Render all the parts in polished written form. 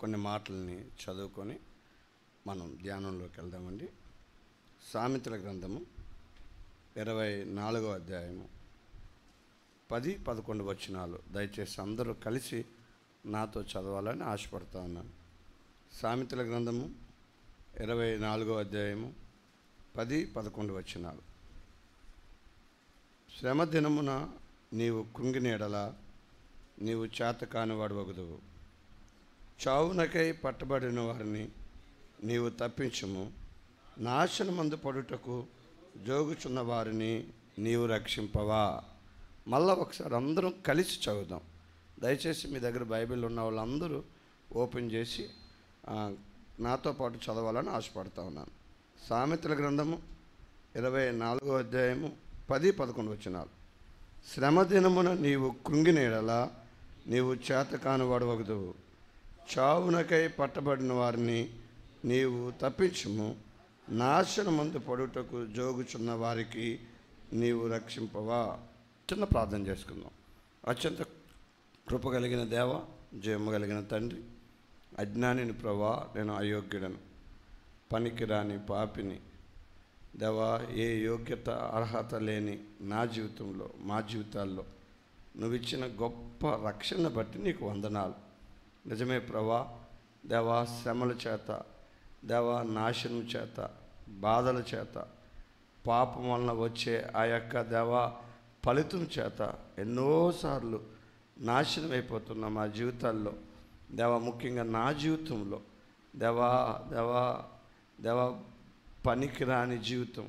కొన్ని మాటల్ని చదువుకొని మనం ధ్యానంలోకి వెళ్దామండి. సామెతల గ్రంథము 24వ అధ్యాయము 10-11 వచనాలు దయచేసి అందరూ కలిసి నాతో చదవాలని ఆశపడతా ఉన్నాను. సామెతల గ్రంథము 24వ అధ్యాయము 10-11 వచనాలు. శ్రమ దినమున నీవు కృంగిన ఎడల నీవు చేతకాని వాడవగుదువు. చావునకై పట్టబడిన వారిని నీవు తప్పించుము. నాశనమందు పడుటకు జోగుచున్న వారిని నీవు రక్షింపవా. మళ్ళా ఒకసారి అందరం కలిసి చదువుదాం. దయచేసి మీ దగ్గర బైబిల్ ఉన్న వాళ్ళందరూ ఓపెన్ చేసి నాతో పాటు చదవాలని ఆశపడతా ఉన్నాను. సామెతల గ్రంథము 24వ అధ్యాయము 10-11 వచనాలు. శ్రమ దినమున నీవు కృంగిన ఎడల నీవు చేతకాని వాడవగుదువు. చావునకై పట్టబడిన వారిని నీవు తప్పించుము. నాశనమందు పడుటకు జోగుచున్న వారికి నీవు రక్షింపవా. చిన్న ప్రార్థన చేసుకుందాం. అత్యంత కృప కలిగిన దేవ, జయము కలిగిన తండ్రి, అజ్ఞానిని ప్రభా, నేను అయోగ్యుడను, పనికిరాని పాపిని దేవా. ఏ యోగ్యత అర్హత లేని నా జీవితంలో, మా జీవితాల్లో నువ్వు ఇచ్చిన గొప్ప రక్షణ బట్టి నీకు వందనాలు. నిజమే ప్రభా దేవా, శ్రమల చేత దేవా, నాశనం చేత, బాధల చేత, పాపం వలన వచ్చే ఆ యొక్క దేవా ఫలితం చేత ఎన్నోసార్లు నాశనం అయిపోతున్న మా జీవితాల్లో దేవా, ముఖ్యంగా నా జీవితంలో దేవా దేవా దేవా పనికిరాని జీవితం,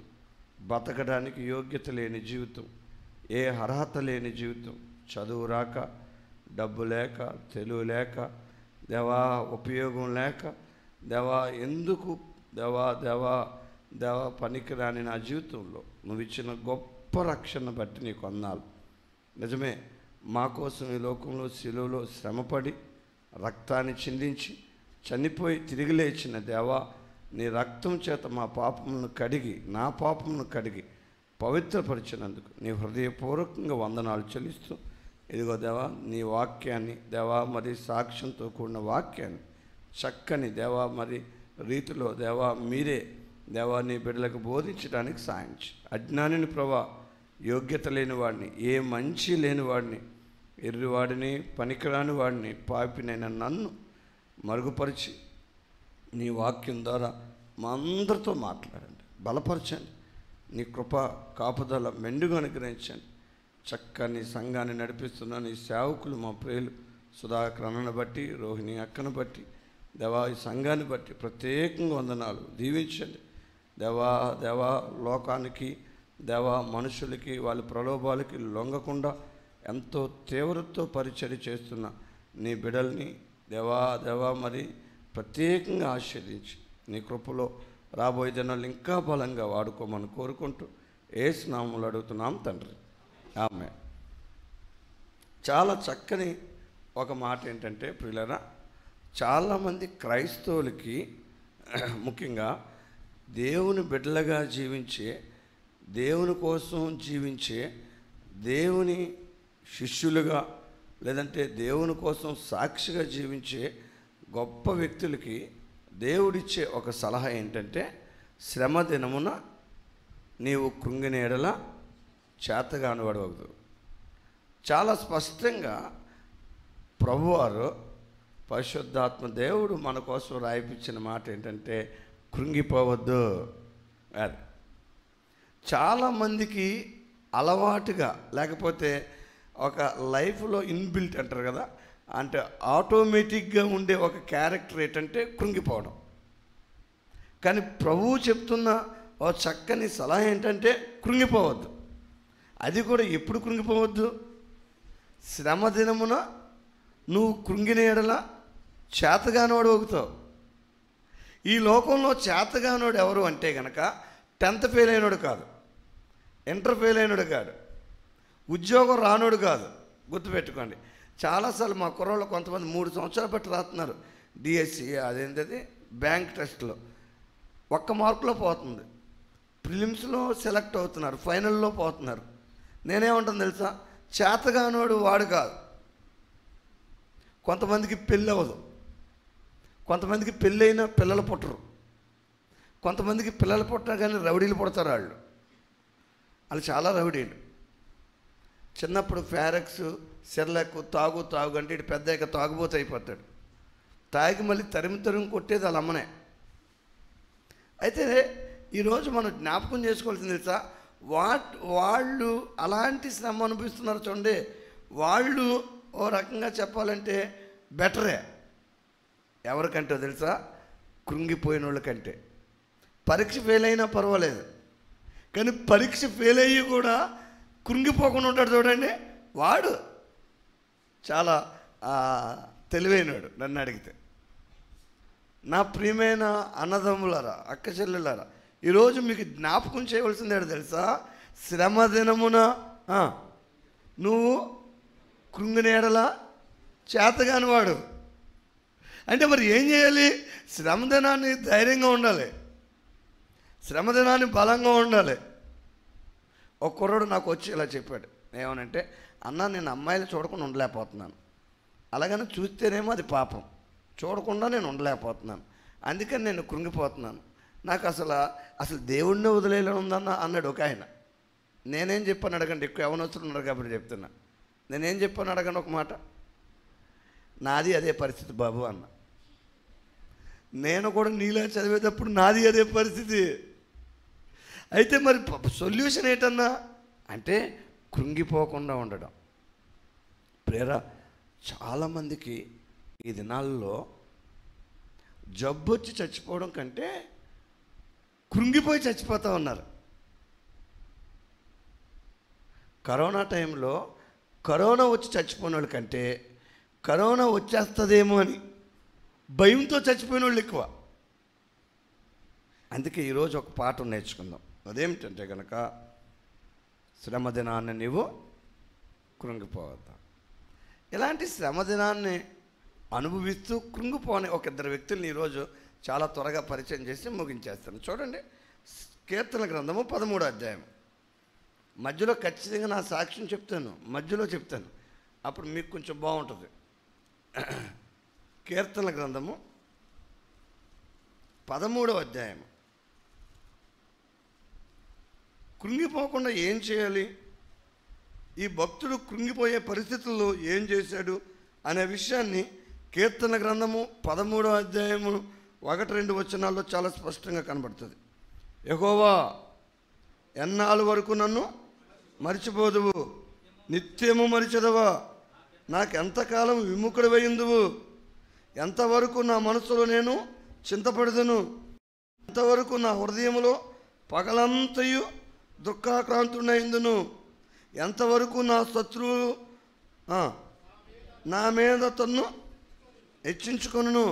బతకడానికి యోగ్యత లేని జీవితం, ఏ అర్హత లేని జీవితం, చదువు రాక, డబ్బు లేక, తెలివి లేక దేవా, ఉపయోగం లేక దేవా, ఎందుకు దేవా దేవా దేవా పనికిరాని నా జీవితంలో నువ్వు ఇచ్చిన గొప్ప రక్షణ బట్టి నీకు వందనాలు. నిజమే, మా కోసం ఈ లోకంలో శిలువలో శ్రమపడి రక్తాన్ని చిందించి చనిపోయి తిరిగి లేచిన దేవా, నీ రక్తం చేత మా పాపములను కడిగి, నా పాపములను కడిగి పవిత్రపరిచినందుకు నీ హృదయపూర్వకంగా వందనాలు చెల్లిస్తూ, ఇదిగో దేవా నీ వాక్యాన్ని దేవా, మరి సాక్ష్యంతో కూడిన వాక్యాన్ని చక్కని దేవా మరి రీతిలో దేవా మీరే దేవా నీ బిడ్డలకు బోధించడానికి సాయించి, అజ్ఞానిని ప్రభా, యోగ్యత లేని వాడిని, ఏ మంచి లేని వాడిని, ఎర్రివాడిని, పనికిరాని వాడిని, పాపినైనా నన్ను మరుగుపరిచి నీ వాక్యం ద్వారా మా అందరితో మాట్లాడండి, బలపరచండి. నీ కృప కాపుదల మెండుగా అనుగ్రహించండి. చక్కని సంఘాన్ని నడిపిస్తున్న నీ సేవకులు మా ప్రియులు సుధాకర్ అన్నను బట్టి, రోహిణి అక్కను బట్టి దేవా, ఈ సంఘాన్ని బట్టి ప్రత్యేకంగా వందనాలు. దీవించండి దేవా దేవా. లోకానికి దేవా, మనుషులకి వాళ్ళ ప్రలోభాలకి లొంగకుండా ఎంతో తీవ్రతతో పరిచర్య చేస్తున్న నీ బిడ్డల్ని దేవా దేవా మరి ప్రత్యేకంగా ఆశీర్వదించి నీ కృపలో రాబోయే దినాలు ఇంకా బలంగా వాడుకోమని కోరుకుంటూ యేసు నామములో అడుగుతున్నాం తండ్రి, ఆమె. చాలా చక్కని ఒక మాట ఏంటంటే ప్రియులారా, చాలామంది క్రైస్తవులకి ముఖ్యంగా దేవుని బిడ్డలుగా జీవించే, దేవుని కోసం జీవించే, దేవుని శిష్యులుగా లేదంటే దేవుని కోసం సాక్షిగా జీవించే గొప్ప వ్యక్తులకి దేవుడిచ్చే ఒక సలహా ఏంటంటే, శ్రమ దినమున నీవు కృంగిన ఎడల చేతగాని వాడవద్దు. చాలా స్పష్టంగా ప్రభువారు పరిశుద్ధాత్మ దేవుడు మన కోసం రాయిపించిన మాట ఏంటంటే, కృంగిపోవద్దు. అది చాలామందికి అలవాటుగా, లేకపోతే ఒక లైఫ్లో ఇన్బిల్ట్ అంటారు కదా, అంటే ఆటోమేటిక్గా ఉండే ఒక క్యారెక్టర్ ఏంటంటే కృంగిపోవడం. కానీ ప్రభువు చెప్తున్న ఓ చక్కని సలహా ఏంటంటే కృంగిపోవద్దు. అది కూడా ఎప్పుడు కృంగిపోవద్దు? శ్రమ దినమున నువ్వు కృంగిన ఎడల చేతగానోడు అవుతావు. ఈ లోకంలో చేతగానోడు ఎవరు అంటే గనక 10th ఫెయిల్ అయినోడు కాదు, ఇంటర్ ఫెయిల్ అయినోడు కాదు, ఉద్యోగం రానోడు కాదు. గుర్తుపెట్టుకోండి. చాలాసార్లు మా కుర్రోళ్ళు కొంతమంది 3 సంవత్సరాలు బట్టి రాస్తున్నారు డిఎస్సి, అదేంటది బ్యాంక్ టెస్ట్లో 1 మార్కులో పోతుంది, ప్రిలిమ్స్లో సెలెక్ట్ అవుతున్నారు, ఫైనల్లో పోతున్నారు. నేనేమంటాను తెలుసా, చేతగానోడు వాడు కాదు. కొంతమందికి పెళ్ళి అవ్వదు, కొంతమందికి పెళ్ళైన పిల్లలు పుట్టరు, కొంతమందికి పిల్లలు పుట్టినా కానీ రౌడీలు పుడతారు. వాళ్ళు చాలా రౌడీలు. చిన్నప్పుడు ఫారెక్స్, సెర్లాక్ తాగు అంటే ఇటు పెద్ద తాగుబోతు అయిపోతాడు. తాగి మళ్ళీ తరిమి కొట్టేది వాళ్ళ అమ్మనే. అయితే ఈరోజు మనం జ్ఞాపకం చేసుకోవాల్సింది తెలుసా, వాళ్ళు అలాంటి శ్రమ అనుభవిస్తున్నారు చూడండి. వాళ్ళు ఓ రకంగా చెప్పాలంటే బెటరే. ఎవరికంటే తెలుసా, కృంగిపోయిన వాళ్ళకంటే. పరీక్ష ఫెయిల్ అయినా పర్వాలేదు, కానీ పరీక్ష ఫెయిల్ అయ్యి కూడా కృంగిపోకుండా ఉంటాడు చూడండి, వాడు చాలా తెలివైనవాడు నన్ను అడిగితే. నా ప్రియమైన అన్నదమ్ములారా, అక్క చెల్లెలారా, ఈరోజు మీకు జ్ఞాపకం చేయవలసింది ఏంటో తెలుసా, శ్రమ దినమున నువ్వు కృంగినేడలా చేతగాని వాడు. అంటే మరి ఏం చేయాలి? శ్రమదినాన్ని ధైర్యంగా ఉండాలి, శ్రమదినాన్ని బలంగా ఉండాలి. ఒక కుర్రాడు నాకు వచ్చి ఇలా చెప్పాడు, ఏమనంటే, అన్న నేను అమ్మాయిలు చూడకుండా ఉండలేకపోతున్నాను, అలాగని చూస్తేనేమో అది పాపం, చూడకుండా నేను ఉండలేకపోతున్నాను, అందుకని నేను కృంగిపోతున్నాను, నాకు అసలు దేవుడిని వదిలేలా ఉందన్న అన్నాడు ఒక ఆయన. నేనేం చెప్పాను అడగండి, ఎక్కువ యవనస్తులు ఉన్నారు కాబట్టి చెప్తున్నా. నేనేం చెప్పాను అడగండి ఒక మాట. నాది అదే పరిస్థితి బాబు అన్న. నేను కూడా నీలా చదివేటప్పుడు నాది అదే పరిస్థితి. అయితే మరి సొల్యూషన్ ఏంటన్నా అంటే కృంగిపోకుండా ఉండడం. ప్రేరా, చాలామందికి ఈ దినాల్లో జబ్బు వచ్చి చచ్చిపోవడం కంటే కృంగిపోయి చచ్చిపోతూ ఉన్నారు. కరోనా టైంలో కరోనా వచ్చి చచ్చిపోయిన వాళ్ళ కంటే కరోనా వచ్చేస్తుందేమో అని భయంతో చచ్చిపోయిన వాళ్ళు ఎక్కువ. అందుకే ఈరోజు ఒక పాఠం నేర్చుకుందాం. అదేమిటంటే కనుక, శ్రమదినాన్ని నీవు కృంగిపోవద్దా. ఇలాంటి శ్రమదినాన్ని అనుభవిస్తూ కృంగిపోని ఒక ఇద్దరు వ్యక్తుల్ని ఈరోజు చాలా త్వరగా పరిచయం చేసి ముగించేస్తాను. చూడండి, కీర్తన గ్రంథము 13వ అధ్యాయం. మధ్యలో ఖచ్చితంగా నా సాక్ష్యం చెప్తాను, మధ్యలో చెప్తాను, అప్పుడు మీకు కొంచెం బాగుంటుంది. కీర్తన గ్రంథము 13వ అధ్యాయం. కృంగిపోకుండా ఏం చేయాలి, ఈ భక్తుడు కృంగిపోయే పరిస్థితుల్లో ఏం చేశాడు అనే విషయాన్ని కీర్తన గ్రంథము 13వ అధ్యాయము 1-2 వచనాల్లో చాలా స్పష్టంగా కనబడుతుంది. యెహోవా, ఎన్నాళ్ళ వరకు నన్ను మరిచిపోదువు, నిత్యము మరిచెదవా, నాకెంతకాలం విముఖుడవైందువు, ఎంతవరకు నా మనసులో నేను చింతపడదును, ఎంతవరకు నా హృదయములో పగలంతయు దుఃఖాక్రాంతుడైందును, ఎంతవరకు నా శత్రువులు నా మీద తన్ను హెచ్చించుకొనును.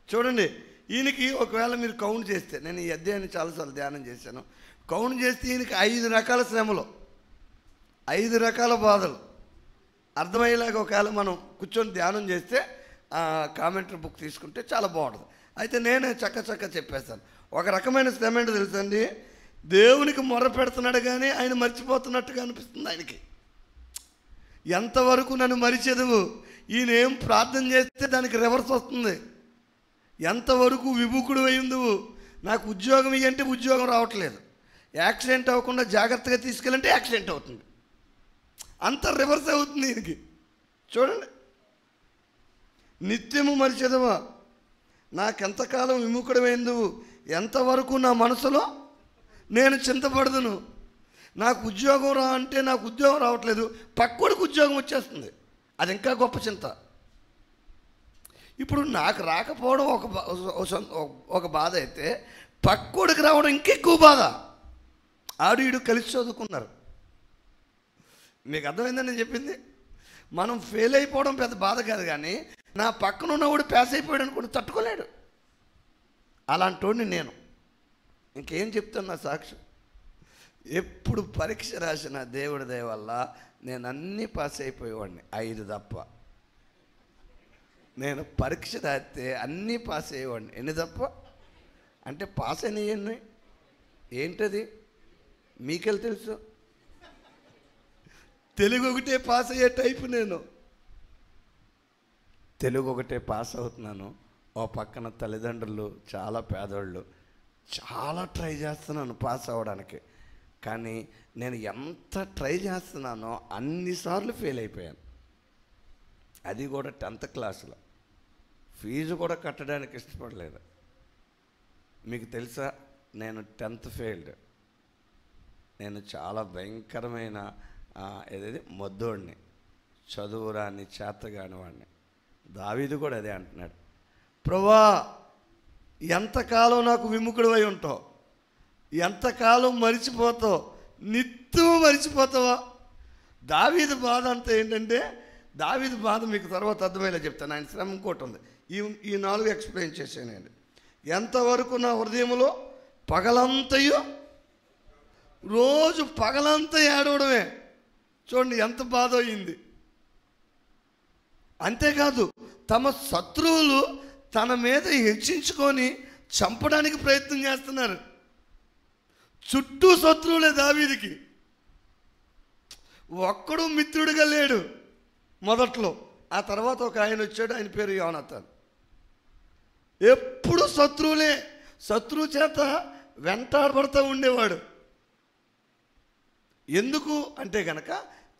చూడండి, ఈయనకి ఒకవేళ మీరు కౌంట్ చేస్తే, నేను ఈ అధ్యాయాన్ని చాలాసార్లు ధ్యానం చేశాను, కౌంట్ చేస్తే ఈయనకి 5 రకాల శ్రమలు, 5 రకాల బాధలు అర్థమయ్యేలాగా ఒకవేళ మనం కూర్చొని ధ్యానం చేస్తే కామెంటరీ బుక్ తీసుకుంటే చాలా బాగుంటుంది. అయితే నేనే చక్క చెప్పేస్తాను. ఒక రకమైన శ్రమ ఏంటో తెలుసండి, దేవునికి మొర్ర పెడుతున్నాడు కానీ ఆయన మర్చిపోతున్నట్టుగా అనిపిస్తుంది ఆయనకి. ఎంతవరకు నన్ను మరిచెదవు, ఈయన ఏం ప్రార్థన చేస్తే దానికి రివర్స్ వస్తుంది. ఎంతవరకు విముఖుడు అయిందువు, నాకు ఉద్యోగం ఇవ్వంటే ఉద్యోగం రావట్లేదు, యాక్సిడెంట్ అవ్వకుండా జాగ్రత్తగా తీసుకెళ్ళంటే యాక్సిడెంట్ అవుతుంది, అంత రివర్స్ అవుతుంది ఈయనకి. చూడండి, నిత్యము మరిచెదవా, నాకెంతకాలం విముఖుడమైందువు, ఎంతవరకు నా మనసులో నేను చింతపడదును, నాకు ఉద్యోగం రా అంటే నాకు ఉద్యోగం రావట్లేదు, పక్కోడికి ఉద్యోగం వచ్చేస్తుంది, అది ఇంకా గొప్ప చింత. ఇప్పుడు నాకు రాకపోవడం ఒక బాధ అయితే, పక్కోడికి రావడం ఇంకెక్కువ బాధ. ఆడు ఈడు కలిసి చదువుకున్నారు. మీకు అర్థమైందని నేను చెప్పింది? మనం ఫెయిల్ అయిపోవడం పెద్ద బాధ కాదు, కానీ నా పక్కన ఉన్నవాడు పాస్ అయిపోయాడు అనుకోండి, తట్టుకోలేడు. అలాంటి వాడిని నేను. ఇంకేం చెప్తాను నా సాక్ష్యం? ఎప్పుడు పరీక్ష రాసిన దేవుడి దయ వల్ల నేను అన్నీ పాస్ అయిపోయేవాడిని, 5 తప్ప. నేను పరీక్ష రాస్తే అన్నీ పాస్ అయ్యేవాడిని, ఎన్ని తప్ప అంటే పాస్ అయినవి ఏంటది మీకెళ్ళి తెలుసు. తెలుగు ఒకటే పాస్ అయ్యే టైపు నేను. తెలుగు ఒకటే పాస్ అవుతున్నాను, ఓ పక్కన తల్లిదండ్రులు చాలా పేదోళ్ళు, చాలా ట్రై చేస్తున్నాను పాస్ అవ్వడానికి. కానీ నేను ఎంత ట్రై చేస్తున్నానో అన్నిసార్లు ఫెయిల్ అయిపోయాను. అది కూడా 10th క్లాస్లో. ఫీజు కూడా కట్టడానికి ఇష్టపడలేదు. మీకు తెలుసా, నేను 10th ఫెయిల్డ్. నేను చాలా భయంకరమైన ఏదైతే మొద్దోడిని, చదువురాని చేతగాని వాడిని. దావీదు కూడా అదే అంటున్నాడు, ప్రభువా ఎంతకాలం నాకు విముఖుడివై ఉంటావు, ఎంతకాలం మరిచిపోతావు, నిత్యం మరిచిపోతావా? దావీదు బాధ అంతా ఏంటంటే, దావీదు బాధ మీకు తర్వాత అర్థమయ్యేలా చెప్తాను. ఆయన శ్రమ ఇంకోటి ఉంది, ఈ 4 ఎక్స్ప్లెయిన్ చేశానండి. ఎంతవరకు నా హృదయంలో పగలంతయు, రోజు పగలంతా ఏడవడమే. చూడండి ఎంత బాధ అయింది. అంతేకాదు, తమ శత్రువులు తన మీద హెచ్చించుకొని చంపడానికి ప్రయత్నం చేస్తున్నారు. చుట్టూ శత్రువులే దావీదుకి, ఒక్కడు మిత్రుడిగా లేడు మొదట్లో. ఆ తర్వాత ఒక ఆయన వచ్చాడు, ఆయన పేరు యోనాతాన్. ఎప్పుడు శత్రువులే, శత్రువు చేత వెంటాడబడుతూ ఉండేవాడు. ఎందుకు అంటే గనక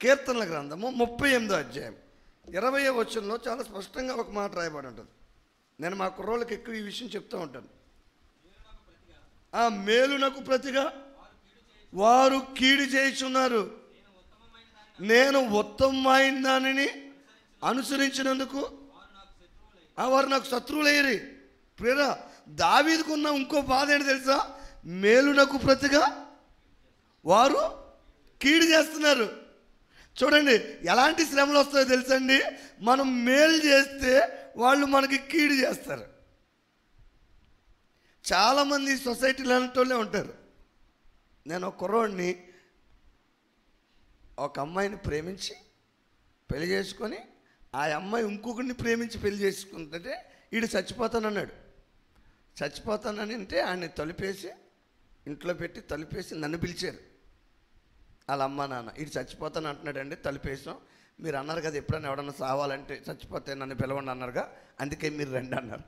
కీర్తనల గ్రంథము 38వ అధ్యాయం 20వ వచనంలో చాలా స్పష్టంగా ఒక మాట రాయబడి ఉంటుంది. నేను మా కుర్రోళ్ళకి ఎక్కువ ఈ విషయం చెప్తూ ఉంటాను. ఆ మేలునకు ప్రతిగా వారు కీడు చేయుచున్నారు, నేను ఉత్తమమైన దానిని అనుసరించినందుకు వారు నాకు శత్రువులయ్యారు. ప్రియరా, దావీదుకున్న ఇంకో బాధ ఏంటి తెలుసా? మేలునకు ప్రతిగా వారు కీడు చేస్తున్నారు. చూడండి ఎలాంటి శ్రమలు వస్తాయో తెలుసండి. మనం మేలు చేస్తే వాళ్ళు మనకి కీడు చేస్తారు. చాలామంది సొసైటీలో అలాంటి ఉంటారు. నేను ఒక కుర్రోడిని, ఒక అమ్మాయిని ప్రేమించి పెళ్లి చేసుకొని, ఆ అమ్మాయి ఇంకొకరిని ప్రేమించి పెళ్లి చేసుకుంటే వీడు చచ్చిపోతానన్నాడు. చచ్చిపోతానని అంటే ఆయన్ని తలుపేసి ఇంట్లో పెట్టి తలుపేసి నన్ను పిలిచారు వాళ్ళ అమ్మ నాన్న. వీడు చచ్చిపోతాను అంటున్నాడండి, తలుపేసాం. మీరు అన్నారు కదా ఎప్పుడైనా ఎవడన్నా సావాలంటే చచ్చిపోతే నన్ను పిలవండి అన్నారుగా, అందుకే మీరు రండి అన్నారు.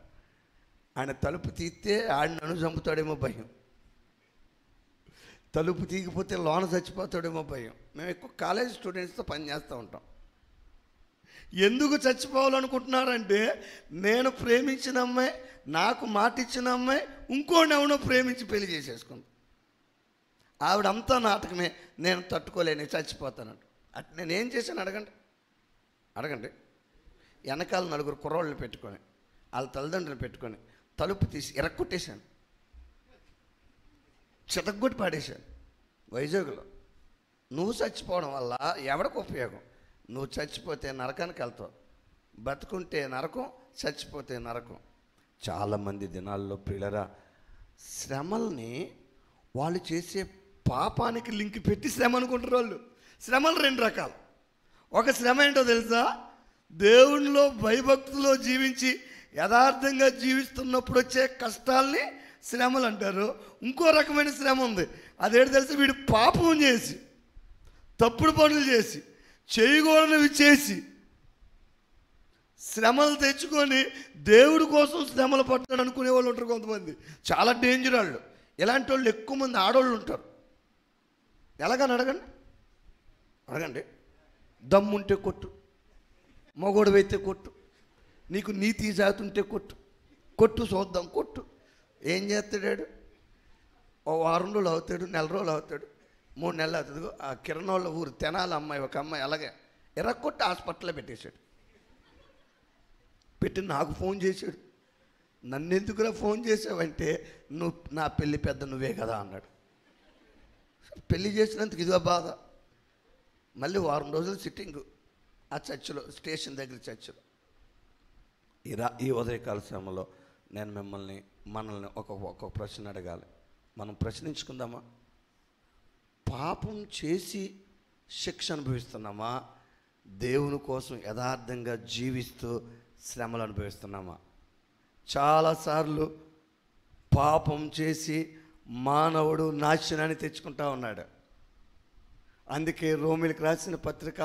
ఆయన తలుపు తీస్తే ఆడిని నన్ను చంపుతాడేమో భయం, తలుపు తీగిపోతే లోన చచ్చిపోతాడేమో భయం. మేము ఎక్కువ కాలేజ్ స్టూడెంట్స్తో పనిచేస్తూ ఉంటాం. ఎందుకు చచ్చిపోవాలనుకుంటున్నారంటే, నేను ప్రేమించిన అమ్మాయి, నాకు మాట ఇచ్చిన అమ్మాయి ఇంకోటి ఎవనో ప్రేమించి పెళ్లి చేసేసుకుంది. ఆవిడంతా నాటకమే, నేను తట్టుకోలేని చచ్చిపోతానంట. అటు నేనేం చేశాను అడగండి. వెనకాల 4 కుర్రోళ్ళని పెట్టుకొని, వాళ్ళ తల్లిదండ్రులు పెట్టుకొని తలుపు తీసి ఎరక్కొట్టేశాను, చితగ్గొట్టి పాడేశాను వైజాగ్లో. నువ్వు చచ్చిపోవడం వల్ల ఎవరికి ఉపయోగం? నువ్వు చచ్చిపోతే నరకానికి వెళ్తావు, బతుకుంటే నరకం, చచ్చిపోతే నరకం. చాలామంది దినాల్లో ప్రియులరా, శ్రమల్ని వాళ్ళు చేసే పాపానికి లింక్ పెట్టి శ్రమ అనుకుంటారు వాళ్ళు. శ్రమలు 2 రకాలు. ఒక శ్రమ ఏంటో తెలుసా? దేవునిలో భయభక్తులో జీవించి యథార్థంగా జీవిస్తున్నప్పుడు వచ్చే కష్టాల్ని శ్రమలు అంటారు. ఇంకో రకమైన శ్రమ ఉంది, అదేంటో తెలుసా? వీడు పాపం చేసి, తప్పుడు పనులు చేసి, చేయకూడనివి చేసి శ్రమలు తెచ్చుకొని దేవుడి కోసం శ్రమలు పట్టాడు అనుకునే వాళ్ళు ఉంటారు కొంతమంది. చాలా డేంజర్ వాళ్ళు. ఇలాంటి వాళ్ళు ఎక్కువ మంది ఆడవాళ్ళు ఉంటారు. ఎలాగని అడగండి. దమ్ముంటే కొట్టు, మగోడవైతే కొట్టు, నీకు నీతి జాతి ఉంటే కొట్టు చూద్దాం, కొట్టు. ఏం చేస్తాడాడు? ఓ 1 వారం రోజులు అవుతాడు, 1 నెల రోజులు అవుతాడు, 3 నెలలు అవుతుంది. ఆ కిరణోళ్ళ ఊరు తెనాలి అమ్మాయి, ఒక అమ్మాయి అలాగే ఎర్రకొట్టి హాస్పిటల్లో పెట్టేశాడు. పెట్టి నాకు ఫోన్ చేశాడు. నన్ను ఎందుకురా ఫోన్ చేసావంటే, నువ్వు నా పెళ్ళి పెద్ద నువ్వే కదా అన్నాడు. పెళ్ళి చేసినందుకు ఇదిగో బాధ. మళ్ళీ 1 వారం రోజులు సిట్టింగు ఆ చర్చిలో, స్టేషన్ దగ్గర చర్చిలో. ఈ ఉదయకాల శ్రమలో నేను మనల్ని ఒక ప్రశ్న అడగాలి. మనం ప్రశ్నించుకుందామా? పాపం చేసి శిక్ష అనుభవిస్తున్నామా? దేవుని కోసం యథార్థంగా జీవిస్తూ శ్రమలు అనుభవిస్తున్నామా? చాలాసార్లు పాపం చేసి మానవుడు నాశనాన్ని తెచ్చుకుంటా ఉన్నాడు. అందుకే రోమీయులకు రాసిన పత్రిక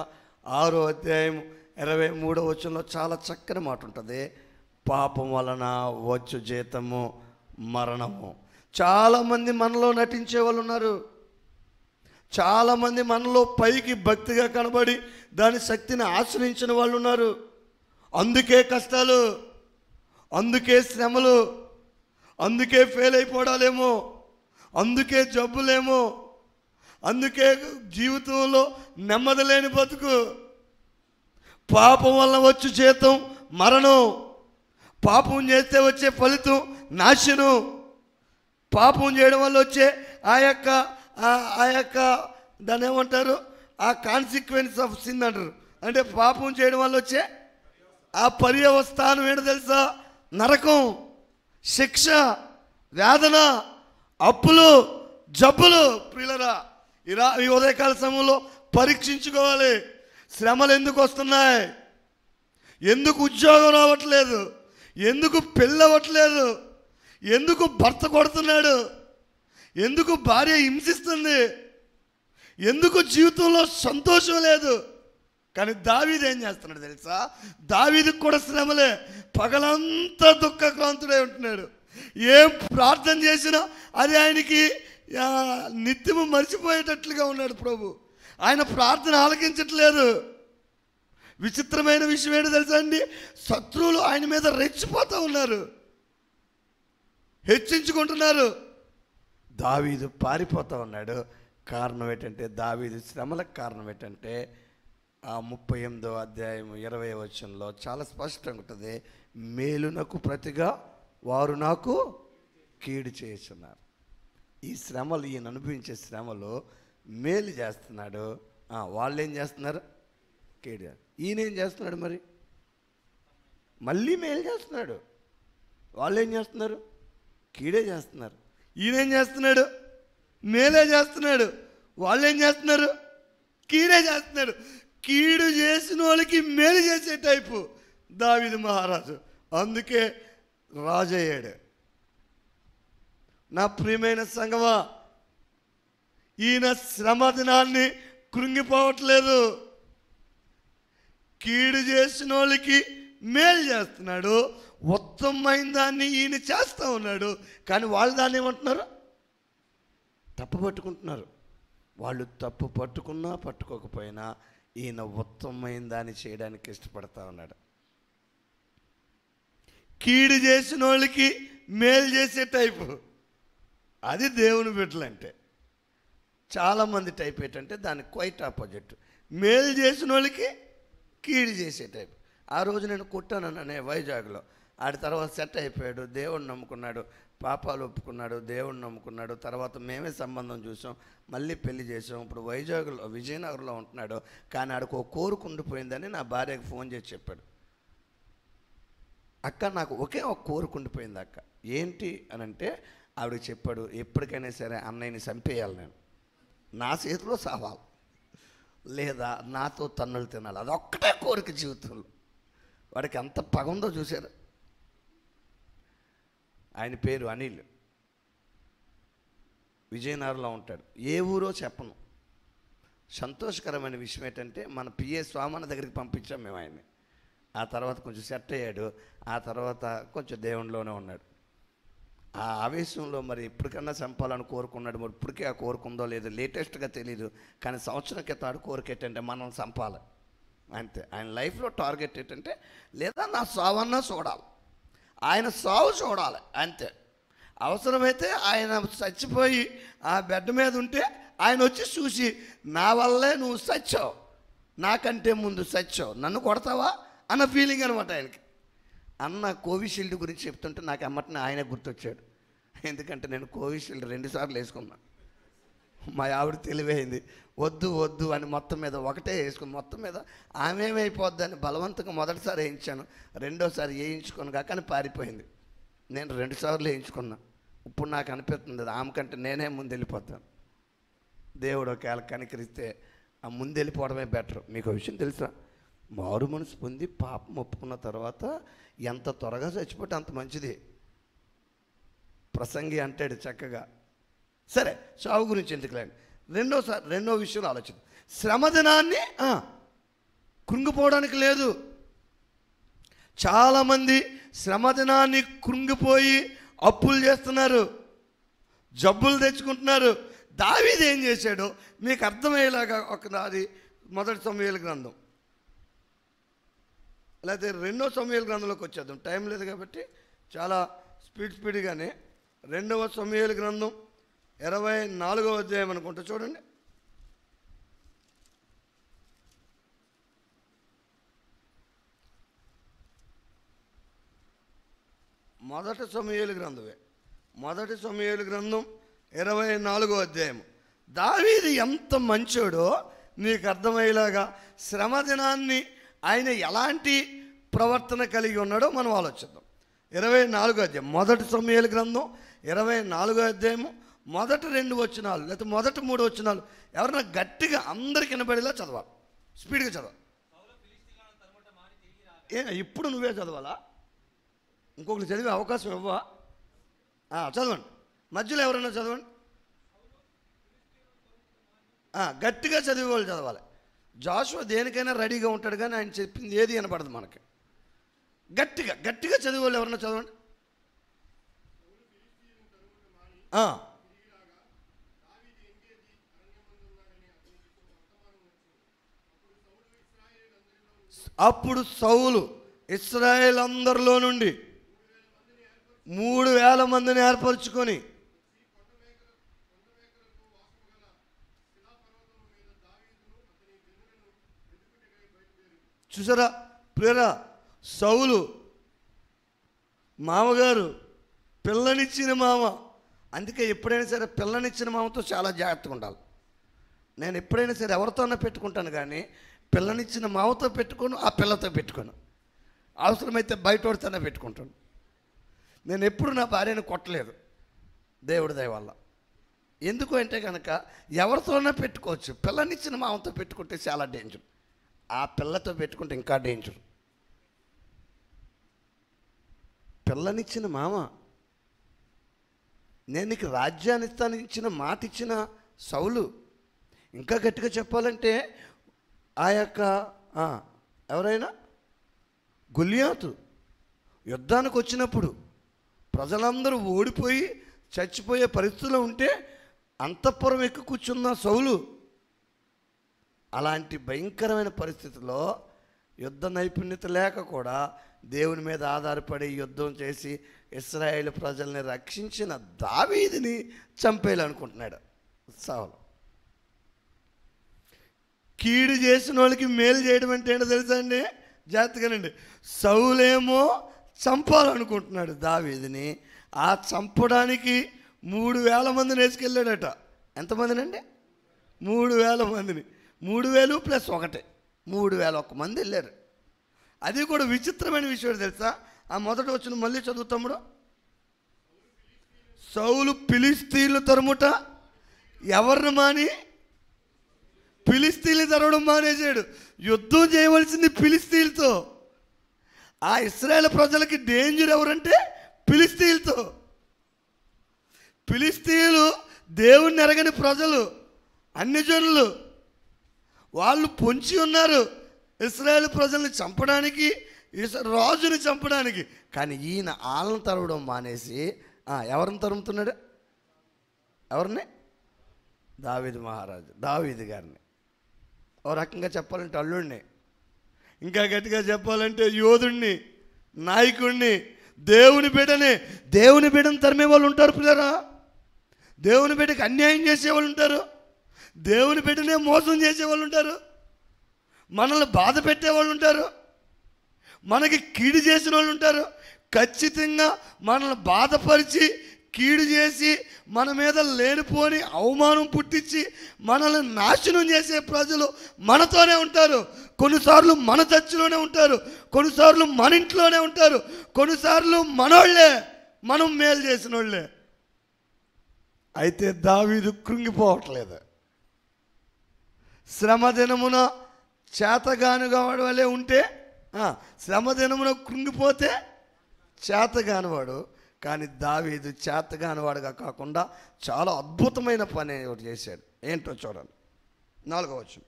6వ అధ్యాయం 23వ వచనంలో చాలా చక్కని మాట ఉంటుంది. పాపం వలన వచ్చు జీతము మరణము. చాలామంది మనలో నటించే వాళ్ళు ఉన్నారు. చాలామంది మనలో పైకి భక్తిగా కనబడి దాని శక్తిని ఆశ్రయించిన వాళ్ళు ఉన్నారు. అందుకే కష్టాలు, అందుకే శ్రమలు, అందుకే ఫెయిల్ అయిపోవడాలేమో, అందుకే జబ్బులేమో, అందుకే జీవితంలో నెమ్మది లేని బతుకు. పాపం వల్ల వచ్చు జీతం మరణం. పాపం చేస్తే వచ్చే ఫలితం నాశనం. పాపం చేయడం వల్ల వచ్చే ఆ యొక్క దాన్ని ఏమంటారు, ఆ కాన్సిక్వెన్స్ ఆఫ్ సిన్ అంటారు. అంటే పాపం చేయడం వల్ల వచ్చే ఆ పర్యవస్థానం ఏంటో తెలుసా? నరకం, శిక్ష, వేదన, అప్పులు, జబ్బులు. ప్రియులరా, ఈ ఉదయకాల సమయంలో పరీక్షించుకోవాలి. శ్రమలు ఎందుకు వస్తున్నాయి? ఎందుకు ఉద్యోగం రావట్లేదు? ఎందుకు పెళ్ళి అవ్వట్లేదు? ఎందుకు భర్త కొడుతున్నాడు? ఎందుకు భార్య హింసిస్తుంది? ఎందుకు జీవితంలో సంతోషం లేదు? కానీ దావీదు ఏం చేస్తున్నాడు తెలుసా? దావీదుకు కూడా శ్రమలే. పగలంతా దుఃఖక్రాంతుడై ఉంటున్నాడు. ఏం ప్రార్థన చేసినా అది ఆయనకి నిత్యము మర్చిపోయేటట్లుగా ఉన్నాడు ప్రభు. ఆయన ప్రార్థన ఆలకించట్లేదు. విచిత్రమైన విషయం ఏంటో తెలుసా అండి? శత్రువులు ఆయన మీద రెచ్చిపోతూ ఉన్నారు, హెచ్చించుకుంటున్నారు. దావీదు పారిపోతూ ఉన్నాడు. కారణం ఏంటంటే, దావీదు శ్రమలకు కారణం ఏంటంటే, ఆ 38వ అధ్యాయం 20వ వచనంలో చాలా స్పష్టంగా ఉంటుంది. మేలునకు ప్రతిగా వారు నాకు కీడు చేస్తున్నారు. ఈ శ్రమలు, ఈయన అనుభవించే శ్రమలు మేలు చేస్తున్నాడు, వాళ్ళు ఏం చేస్తున్నారు? కీడు. ఈయన ఏం చేస్తున్నాడు? మరి మళ్ళీ మేలు చేస్తున్నాడు. వాళ్ళు ఏం చేస్తున్నారు? కీడే చేస్తున్నారు. ఈయనేం చేస్తున్నాడు? మేలే చేస్తున్నాడు. వాళ్ళు ఏం చేస్తున్నారు? కీడే చేస్తున్నాడు. కీడు చేసిన వాళ్ళకి మేలు చేసే టైపు దావీదు మహారాజు. అందుకే రాజు అయ్యాడు. నా ప్రియమైన సంగమా, ఈయన శ్రమ దినాన్ని కృంగిపోవట్లేదు. కీడు చేసిన వాళ్ళకి మేలు చేస్తున్నాడు. ఉత్తమమైన దాన్ని ఈయన చేస్తూ ఉన్నాడు. కానీ వాళ్ళు దాన్ని ఏమంటున్నారు? తప్పు పట్టుకుంటున్నారు. వాళ్ళు తప్పు పట్టుకున్నా పట్టుకోకపోయినా ఈయన ఉత్తమమైన దాన్ని చేయడానికి ఇష్టపడతా ఉన్నాడు. కీడు చేసిన వాళ్ళకి మేలు చేసే టైపు అది దేవుని బిడ్డలంటే. చాలామంది టైప్ ఏంటంటే దానికి క్వైట్ ఆపోజిట్. మేలు చేసిన వాళ్ళకి కీడు చేసే టైప్. ఆ రోజు నేను కొట్టాననే వైజాగ్లో. ఆడి తర్వాత సెట్ అయిపోయాడు, దేవుడిని నమ్ముకున్నాడు, పాపాలు ఒప్పుకున్నాడు, దేవుడిని నమ్ముకున్నాడు. తర్వాత మేమే సంబంధం చూసాం, మళ్ళీ పెళ్లి చేసాం. ఇప్పుడు వైజాగ్లో, విజయనగరంలో ఉంటున్నాడు. కానీ ఆడికి ఒక కోరిక ఉండిపోయిందని నా భార్యకు ఫోన్ చేసి చెప్పాడు. అక్క, నాకు ఒకే ఒక కోరిక ఉండిపోయింది అక్క. ఏంటి అని అంటే, ఆవిడకి చెప్పాడు, ఎప్పటికైనా సరే అన్నయ్యని చంపేయాలి, నేను నా చేతిలో సావాలి, లేదా నాతో తన్నులు తినాలి. అదొక్కటే కోరిక జీవితంలో. వాడికి ఎంత పగ ఉందో చూశారు. ఆయన పేరు అనిల్, విజయనగరంలో ఉంటాడు. ఏ ఊరో చెప్పను. సంతోషకరమైన విషయం ఏంటంటే, మన పిఏ స్వామన్న దగ్గరికి పంపించాం మేము ఆయన్ని. ఆ తర్వాత కొంచెం సెట్ అయ్యాడు. ఆ తర్వాత కొంచెం దేవునిలోనే ఉన్నాడు. ఆ ఆవేశంలో మరి ఎప్పటికన్నా చంపాలని కోరుకున్నాడు. మరి ఇప్పటికే ఆ కోరుకుందో లేదో లేటెస్ట్గా తెలీదు. కానీ సంవత్సరం క్రితం కోరిక ఏంటంటే మనం చంపాలి అంతే. ఆయన లైఫ్లో టార్గెట్ ఏంటంటే, లేదా నా సావన్నా చూడాలి, ఆయన సావు చూడాలి అంతే. అవసరమైతే ఆయన చచ్చిపోయి ఆ బెడ్ మీద ఉంటే ఆయన వచ్చి చూసి, నా వల్లే నువ్వు చచ్చావు, నాకంటే ముందు చచ్చావు, నన్ను కొడతావా అన్న ఫీలింగ్ అనమాట ఆయనకి. అన్న కోవిషీల్డ్ గురించి చెప్తుంటే నాకు అమ్మటనే ఆయన గుర్తొచ్చాడు. ఎందుకంటే నేను కోవిషీల్డ్ 2 సార్లు వేసుకున్నాను. మా ఆవిడ తెలివైంది, వద్దు వద్దు అని మొత్తం మీద ఒకటే వేసుకుని, మొత్తం మీద ఆమె ఏమైపోద్దని బలవంతంగా మొదటిసారి వేయించాను. రెండోసారి వేయించుకొని కానీ పారిపోయింది. నేను 2 సార్లు వేయించుకున్నా. ఇప్పుడు నాకు అనిపిస్తుంది ఆమె కంటే నేనే ముందు వెళ్ళిపోతాను. దేవుడు ఒకవేళ కనికరిస్తే ఆ ముందు వెళ్ళిపోవడమే బెటర్. మీకు విషయం తెలుసా? మారు మనసు పొంది పాపం ఒప్పుకున్న తర్వాత ఎంత త్వరగా చచ్చిపోతే అంత మంచిది. ప్రసంగి అంటాడు చక్కగా. సరే, చావు గురించి ఎందుకులేండి. రెండో విషయంలో ఆలోచన. శ్రమ దినాన్ని కృంగిపోవడానికి లేదు. చాలామంది శ్రమదినాన్ని కృంగిపోయి అప్పులు చేస్తున్నారు, జబ్బులు తెచ్చుకుంటున్నారు. దావీదు ఏం చేశాడో మీకు అర్థమయ్యేలాగా ఒకసారి 1 సమూయేలు గ్రంథం లేకపోతే 2 సమూయేలు గ్రంథంలోకి వచ్చేద్దాం. టైం లేదు కాబట్టి చాలా స్పీడ్గానే 2 సమూయేలు గ్రంథం 24వ అధ్యాయం అనుకుంటా, చూడండి. మొదటి సమూయేలు గ్రంథం 24వ అధ్యాయం. దావీదు ఎంత మంచోడో నీకు అర్థమయ్యేలాగా శ్రమ దినాన్ని ఆయన ఎలాంటి ప్రవర్తన కలిగి ఉన్నాడో మనం ఆలోచిద్దాం. 24వ అధ్యాయం, మొదటి సమూయేలు గ్రంథం 24వ అధ్యాయము మొదటి 2 వచనాలు లేకపోతే మొదటి 3 వచనాలు ఎవరన్నా గట్టిగా అందరికి వినబడేలా చదవాలి, స్పీడ్గా చదవాలి. ఇప్పుడు నువ్వే చదవాలా? ఇంకొకరు చదివే అవకాశం ఇవ్వవా? చదవండి, మధ్యలో ఎవరైనా చదవండి. గట్టిగా చదివే వాళ్ళు చదవాలి. జాషువా దేనికైనా రెడీగా ఉంటాడు, కానీ ఆయన చెప్పింది ఏది వినపడదు మనకి. గట్టిగా చదివే వాళ్ళు ఎవరన్నా చదవండి. అప్పుడు సౌలు ఇశ్రాయేలు అందరిలో నుండి 3,000 మందిని ఏర్పరచుకొని చూసారా ప్రియరా, సౌలు మామగారు పిల్లనిచ్చిన మామ. అందుకే ఎప్పుడైనా సరే పిల్లనిచ్చిన మామతో చాలా జాగ్రత్తగా ఉండాలి. నేను ఎప్పుడైనా సరే ఎవరితోనే పెట్టుకుంటాను, కానీ పిల్లనిచ్చిన మామతో పెట్టుకోను, ఆ పిల్లతో పెట్టుకోను. అవసరమైతే బయటోడితోనే పెట్టుకుంటాను. నేను ఎప్పుడు నా భార్యను కొట్టలేదు, దేవుడి దయ వల్ల. ఎందుకు అంటే కనుక ఎవరితోనే పెట్టుకోవచ్చు, పిల్లనిచ్చిన మామతో పెట్టుకుంటే చాలా డేంజర్, ఆ పిల్లతో పెట్టుకుంటే ఇంకా డేంజర్. పిల్లనిచ్చిన మామ, నేను నీకు రాజ్యాన్ని ఇస్తాను ఇచ్చిన మాట ఇచ్చిన సౌలు. ఇంకా గట్టిగా చెప్పాలంటే ఆ యొక్క ఎవరైనా గొలియాతు యుద్ధానికి వచ్చినప్పుడు ప్రజలందరూ ఓడిపోయి చచ్చిపోయే పరిస్థితిలో ఉంటే అంతఃపురం ఎక్కి కూర్చున్న సౌలు. అలాంటి భయంకరమైన పరిస్థితిలో యుద్ధ నైపుణ్యత లేక కూడా దేవుని మీద ఆధారపడి యుద్ధం చేసి ఇశ్రాయేలు ప్రజల్ని రక్షించిన దావీదుని చంపేయాలనుకుంటున్నాడు సౌలు. కీడు చేసిన వాళ్ళకి మేలు చేయడం అంటే ఏంటో తెలుసా అండి? జాగ్రత్తగానండి. సౌలేమో చంపాలనుకుంటున్నాడు దావీదుని. ఆ చంపడానికి 3,000 మందిని వేసుకెళ్ళాడట. ఎంతమందినండి? 3,000 మందిని. 3,000 + 1 3,001 మంది వెళ్ళారు. అది కూడా విచిత్రమైన విషయం తెలుసా? ఆ మొదటి వచ్చిన మళ్ళీ చదువుతాముడు. సౌలు ఫిలిష్తీయులు తరుముట ఎవరిని మాని? ఫిలిష్తీయులు తరవడం మానేశాడు. యుద్ధం చేయవలసింది ఫిలిష్తీయులతో. ఆ ఇశ్రాయేలు ప్రజలకి డేంజర్ ఎవరంటే ఫిలిష్తీయులతో. ఫిలిష్తీయులు దేవుణ్ణి ఎరగని ప్రజలు, అన్ని జనులు. వాళ్ళు పొంచి ఉన్నారు ఇశ్రాయేలు ప్రజల్ని చంపడానికి, రాజుని చంపడానికి. కానీ ఈయన వాళ్ళని తరవడం మానేసి ఎవరిని తరుముతున్నాడు? ఎవరిని? దావీదు మహారాజు, దావీదు గారిని. ఓ రకంగా చెప్పాలంటే అల్లుడిని, ఇంకా గట్టిగా చెప్పాలంటే యోధుడిని, నాయకుడిని, దేవుని బిడ్డని. దేవుని బిడ్డను తరిమే వాళ్ళు ఉంటారు పిల్లరా. దేవుని బిడ్డకి అన్యాయం చేసేవాళ్ళు ఉంటారు. దేవుని బిడ్డనే మోసం చేసేవాళ్ళు ఉంటారు. మనల్ని బాధ పెట్టేవాళ్ళు ఉంటారు. మనకి కీడు చేసిన వాళ్ళు ఉంటారు. ఖచ్చితంగా మనల్ని బాధపరిచి కీడు చేసి మన మీద లేనిపోని అవమానం పుట్టించి మనల్ని నాశనం చేసే ప్రజలు మనతోనే ఉంటారు. కొన్నిసార్లు మన చర్చిలోనే ఉంటారు, కొన్నిసార్లు మన ఇంట్లోనే ఉంటారు, కొన్నిసార్లు మనోళ్లే, మనం మేలు చేసిన వాళ్ళే. అయితే దావీదు కృంగిపోవట్లేదు. శ్రమ దినమున చేతగానుగా వలె ఉంటే, శ్రమ దినమున కృంగిపోతే చేతగానివాడు. కానీ దావీదు చేతగానివాడుగా కాకుండా చాలా అద్భుతమైన పని ఒకటి చేశాడు. ఏంటో చూడండి, 4వ వచనం.